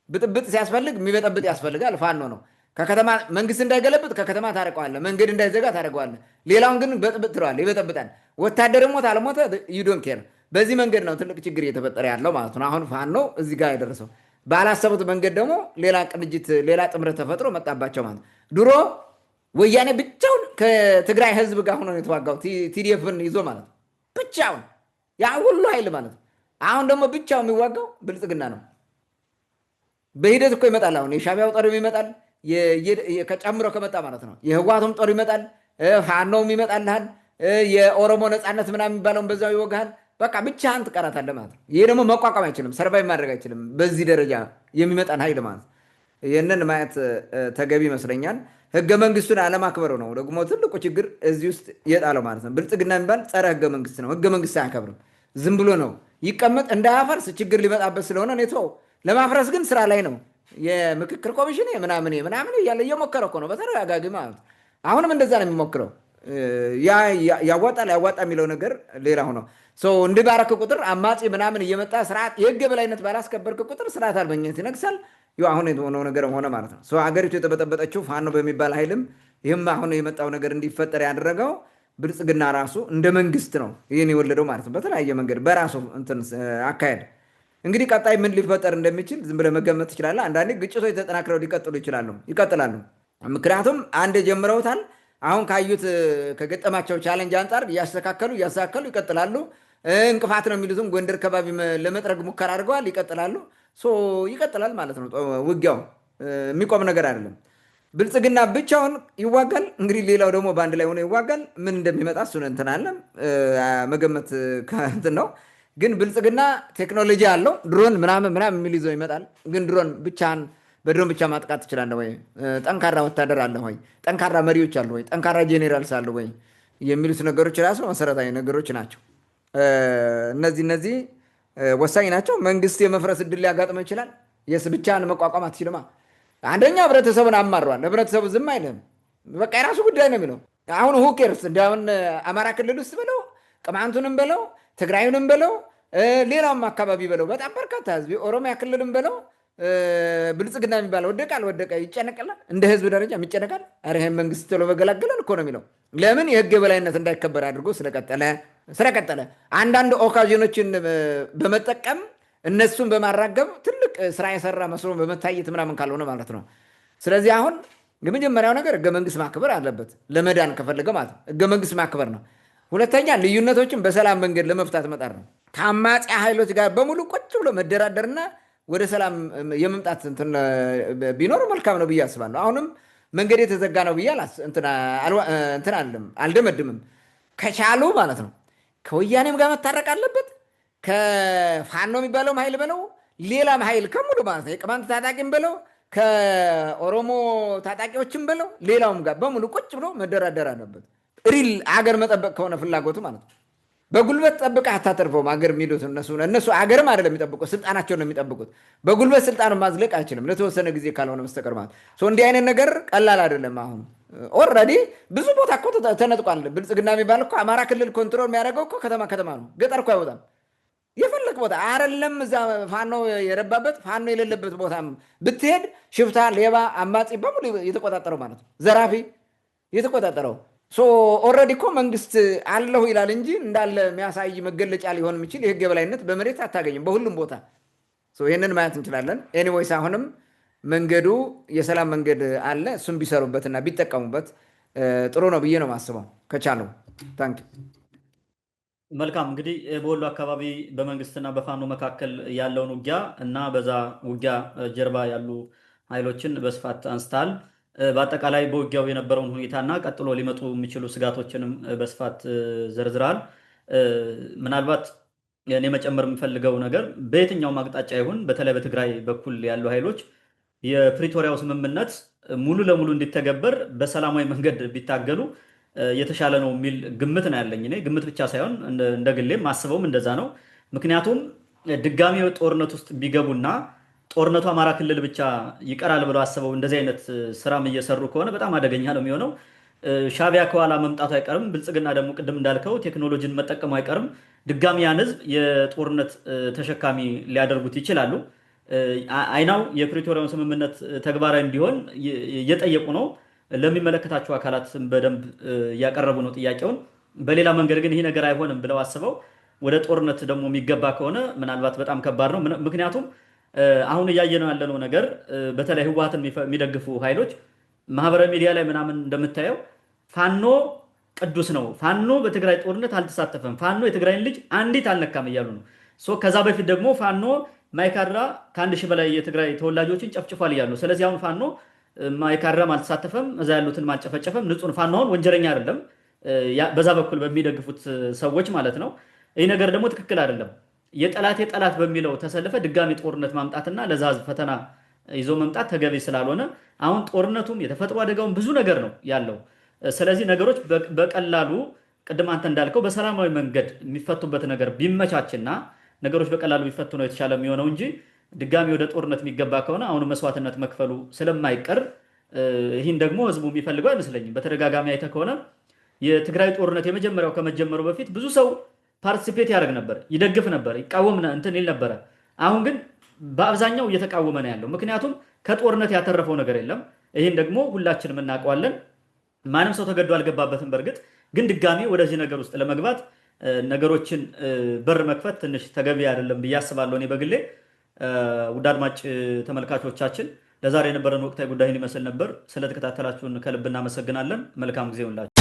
ብጥብጥ ሲያስፈልግ የሚበጠብጥ ያስፈልጋል። ፋኖ ነው ከከተማ መንግስት እንዳይገለብጥ ከከተማ ታርቀዋለህ፣ መንገድ እንዳይዘጋ ታደርገዋለህ። ሌላውን ግን በጥብጥ ትለዋለህ፣ ይበጠብጣል። ወታደር ሞት አልሞተ ዩዶን ኬር። በዚህ መንገድ ነው ትልቅ ችግር እየተፈጠረ ያለው ማለት ነው። አሁን ፋኖ እዚህ ጋር የደረሰው ባላሰቡት መንገድ ደግሞ ሌላ ቅንጅት፣ ሌላ ጥምረት ተፈጥሮ መጣባቸው ማለት ነው። ድሮ ወያኔ ብቻውን ከትግራይ ህዝብ ጋር ሆኖ የተዋጋው ቲዲኤፍን ይዞ ማለት ነው። ብቻውን ያ ሁሉ ኃይል ማለት ነው። አሁን ደግሞ ብቻው የሚዋጋው ብልጽግና ነው። በሂደት እኮ ይመጣል። አሁን የሻዕቢያው ጦር ይመጣል ከጨምሮ ከመጣ ማለት ነው። የህዋቱም ጦር ይመጣል፣ ፋኖም ይመጣልሃል፣ የኦሮሞ ነፃነት ምናምን የሚባለውን በዛው ይወጋሃል። በቃ ብቻህን ትቀራታለህ ማለት ነው። ይሄ ደግሞ መቋቋም አይችልም፣ ሰርቫይቭ ማድረግ አይችልም በዚህ ደረጃ የሚመጣን ኃይል ማለት ነው። ይህንን ማየት ተገቢ ይመስለኛል። ህገ መንግስቱን አለማክበሩ ነው ደግሞ ትልቁ ችግር እዚህ ውስጥ የጣለው ማለት ነው። ብልጽግና የሚባል ጸረ ህገ መንግስት ነው። ህገ መንግስት አያከብርም። ዝም ብሎ ነው ይቀመጥ፣ እንዳያፈርስ ችግር ሊመጣበት ስለሆነ ኔትው ለማፍረስ ግን ስራ ላይ ነው። የምክክር ኮሚሽን ምናምን እያለ እየሞከረ እኮ ነው በተደጋጋሚ ማለት ነው። አሁንም እንደዛ ነው የሚሞክረው። ያዋጣል ያዋጣ የሚለው ነገር ሌላ ሆኖ እንዲባረክ ቁጥር አማጺ ምናምን እየመጣ ስርዓት የህግ የበላይነት ባላስከበርክ ቁጥር ስርዓት አልበኝነት ይነግሳል። አሁን የሆነው ነገር ሆነ ማለት ነው። ሀገሪቱ የተበጠበጠችው ፋኖ በሚባል ኃይልም ይህም አሁን የመጣው ነገር እንዲፈጠር ያደረገው ብልጽግና ራሱ እንደ መንግስት ነው ይህን የወለደው ማለት ነው። በተለያየ መንገድ በራሱ እንትን አካሄድ እንግዲህ ቀጣይ ምን ሊፈጠር እንደሚችል ዝም ብለህ መገመት ትችላለህ። አንዳንዴ ግጭቶች ተጠናክረው ይቀጥላሉ። ምክንያቱም አንድ ጀምረውታል። አሁን ካዩት ከገጠማቸው ቻለንጅ አንጻር እያስተካከሉ ይቀጥላሉ። እንቅፋት ነው የሚሉትም ጎንደር ከባቢ ለመጥረግ ሙከራ አድርገዋል። ይቀጥላል ማለት ነው። ውጊያው የሚቆም ነገር አይደለም። ብልጽግና ብቻውን ይዋጋል። እንግዲህ ሌላው ደግሞ በአንድ ላይ ሆኖ ይዋጋል። ምን እንደሚመጣ እሱን እንትን አለ መገመት ከእንትን ነው። ግን ብልጽግና ቴክኖሎጂ አለው። ድሮን ምናምን የሚል ይዞ ይመጣል። ግን ድሮን ብቻን በድሮን ብቻ ማጥቃት ትችላለህ ወይ? ጠንካራ ወታደር አለ ወይ? ጠንካራ መሪዎች አሉ ወይ? ጠንካራ ጄኔራልስ አሉ ወይ? የሚሉት ነገሮች ራሱ መሰረታዊ ነገሮች ናቸው። እነዚህ ወሳኝ ናቸው። መንግስት የመፍረስ እድል ሊያጋጥመው ይችላል። ብቻን መቋቋም አትችልማ። አንደኛ ህብረተሰቡን አማሯል። ህብረተሰቡ ዝም አይልም። በቃ የራሱ ጉዳይ ነው የሚለው። አሁን ሁኬርስ እንዲሁን አማራ ክልል ውስጥ በለው፣ ቅማንቱንም በለው፣ ትግራዩንም በለው፣ ሌላውም አካባቢ በለው፣ በጣም በርካታ ህዝብ ኦሮሚያ ክልልም በለው ብልጽግና የሚባለው ወደቀ አልወደቀ ይጨነቃል። እንደ ህዝብ ደረጃ የሚጨነቃል። ኧረ ይሄን መንግስት ቶሎ በገላገለን እኮ ነው የሚለው። ለምን? የህግ የበላይነት እንዳይከበር አድርጎ ስለቀጠለ አንዳንድ ኦካዥኖችን በመጠቀም እነሱን በማራገብ ትልቅ ስራ የሰራ መስሎ በመታየት ምናምን ካልሆነ ማለት ነው። ስለዚህ አሁን የመጀመሪያው ነገር ህገ መንግስት ማክበር አለበት። ለመዳን ከፈለገ ማለት ነው ህገ መንግስት ማክበር ነው። ሁለተኛ ልዩነቶችን በሰላም መንገድ ለመፍታት መጣር ነው። ከአማጺ ኃይሎች ጋር በሙሉ ቁጭ ብሎ መደራደርና ወደ ሰላም የመምጣት ቢኖር መልካም ነው ብዬ አስባለሁ። አሁንም መንገድ የተዘጋ ነው ብዬ አልደመድምም። ከቻሉ ማለት ነው ከወያኔም ጋር መታረቅ አለበት። ከፋኖ የሚባለውም ኃይል በለው ሌላም ኃይል ከሙሉ ማለት ነው የቅማንት ታጣቂም በለው ከኦሮሞ ታጣቂዎችም በለው ሌላውም ጋር በሙሉ ቁጭ ብሎ መደራደር አለበት። ሪል አገር መጠበቅ ከሆነ ፍላጎቱ ማለት ነው። በጉልበት ጠብቀህ አታተርፈውም። አገር የሚሉት እነሱ አገርም አይደለም የሚጠብቁት፣ ስልጣናቸውን ነው የሚጠብቁት። በጉልበት ስልጣኑን ማዝለቅ አይችልም ለተወሰነ ጊዜ ካልሆነ በስተቀር ማለት እንዲህ አይነት ነገር ቀላል አይደለም። አሁን ኦልሬዲ ብዙ ቦታ እኮ ተነጥቋል። ብልጽግና የሚባል እኮ አማራ ክልል ኮንትሮል የሚያደርገው እኮ ከተማ ነው። ገጠር እኮ አይወጣም። የፈለግ ቦታ አይደለም እዛ ፋኖ የረባበት ፋኖ የሌለበት ቦታም ብትሄድ ሽፍታ፣ ሌባ፣ አማጺ በሙሉ የተቆጣጠረው ማለት ነው። ዘራፊ የተቆጣጠረው ኦልሬዲ እኮ መንግስት አለሁ ይላል እንጂ እንዳለ የሚያሳይ መገለጫ ሊሆን የሚችል የህግ የበላይነት በመሬት አታገኝም በሁሉም ቦታ። ይህንን ማየት እንችላለን። ኤኒዌይስ አሁንም መንገዱ የሰላም መንገድ አለ። እሱም ቢሰሩበትና ቢጠቀሙበት ጥሩ ነው ብዬ ነው የማስበው ከቻለው። ታንክ መልካም። እንግዲህ በወሎ አካባቢ በመንግስትና በፋኖ መካከል ያለውን ውጊያ እና በዛ ውጊያ ጀርባ ያሉ ኃይሎችን በስፋት አንስታል። በአጠቃላይ በውጊያው የነበረውን ሁኔታና ቀጥሎ ሊመጡ የሚችሉ ስጋቶችንም በስፋት ዘርዝረሃል። ምናልባት እኔ መጨመር የምፈልገው ነገር በየትኛውም አቅጣጫ ይሁን በተለይ በትግራይ በኩል ያሉ ኃይሎች የፕሪቶሪያው ስምምነት ሙሉ ለሙሉ እንዲተገበር በሰላማዊ መንገድ ቢታገሉ የተሻለ ነው የሚል ግምት ነው ያለኝ። እኔ ግምት ብቻ ሳይሆን እንደ ግሌም ማስበውም እንደዛ ነው። ምክንያቱም ድጋሚ ጦርነት ውስጥ ቢገቡና ጦርነቱ አማራ ክልል ብቻ ይቀራል ብለው አስበው እንደዚህ አይነት ስራም እየሰሩ ከሆነ በጣም አደገኛ ነው የሚሆነው። ሻዕቢያ ከኋላ መምጣቱ አይቀርም። ብልጽግና ደግሞ ቅድም እንዳልከው ቴክኖሎጂን መጠቀሙ አይቀርም። ድጋሚ ያን ህዝብ የጦርነት ተሸካሚ ሊያደርጉት ይችላሉ። አይናው የፕሪቶሪያውን ስምምነት ተግባራዊ እንዲሆን እየጠየቁ ነው። ለሚመለከታቸው አካላት በደንብ እያቀረቡ ነው ጥያቄውን። በሌላ መንገድ ግን ይህ ነገር አይሆንም ብለው አስበው ወደ ጦርነት ደግሞ የሚገባ ከሆነ ምናልባት በጣም ከባድ ነው። ምክንያቱም አሁን እያየነው ያለነው ነገር በተለይ ህወሓትን የሚደግፉ ኃይሎች ማህበራዊ ሚዲያ ላይ ምናምን እንደምታየው ፋኖ ቅዱስ ነው፣ ፋኖ በትግራይ ጦርነት አልተሳተፈም፣ ፋኖ የትግራይን ልጅ አንዲት አልነካም እያሉ ነው። ከዛ በፊት ደግሞ ፋኖ ማይካድራ ከ1000 በላይ የትግራይ ተወላጆችን ጨፍጭፏል እያሉ ነው። ስለዚህ አሁን ፋኖ ማይካድራም አልተሳተፈም፣ እዛ ያሉትን አልጨፈጨፈም፣ ንጹህ ፋኖ አሁን ወንጀለኛ አይደለም በዛ በኩል በሚደግፉት ሰዎች ማለት ነው። ይህ ነገር ደግሞ ትክክል አይደለም። የጠላት በሚለው ተሰልፈ ድጋሚ ጦርነት ማምጣትና ለዛ ህዝብ ፈተና ይዞ መምጣት ተገቢ ስላልሆነ አሁን ጦርነቱም የተፈጥሮ አደጋውን ብዙ ነገር ነው ያለው። ስለዚህ ነገሮች በቀላሉ ቅድም አንተ እንዳልከው በሰላማዊ መንገድ የሚፈቱበት ነገር ቢመቻችና ነገሮች በቀላሉ ቢፈቱ ነው የተሻለ የሚሆነው እንጂ ድጋሚ ወደ ጦርነት የሚገባ ከሆነ አሁን መስዋዕትነት መክፈሉ ስለማይቀር ይህን ደግሞ ህዝቡ የሚፈልገው አይመስለኝም። በተደጋጋሚ አይተህ ከሆነ የትግራይ ጦርነት የመጀመሪያው ከመጀመሩ በፊት ብዙ ሰው ፓርቲሲፔት ያደርግ ነበር፣ ይደግፍ ነበር፣ ይቃወም እንትን ይል ነበረ። አሁን ግን በአብዛኛው እየተቃወመ ነው ያለው። ምክንያቱም ከጦርነት ያተረፈው ነገር የለም። ይህን ደግሞ ሁላችንም እናውቀዋለን። ማንም ሰው ተገዶ አልገባበትም። በእርግጥ ግን ድጋሚ ወደዚህ ነገር ውስጥ ለመግባት ነገሮችን በር መክፈት ትንሽ ተገቢ አይደለም ብዬ አስባለሁ እኔ በግሌ። ውድ አድማጭ ተመልካቾቻችን ለዛሬ የነበረን ወቅታዊ ጉዳይን ይመስል ነበር። ስለተከታተላችሁን ከልብ እናመሰግናለን። መልካም ጊዜ ይሁንላችሁ።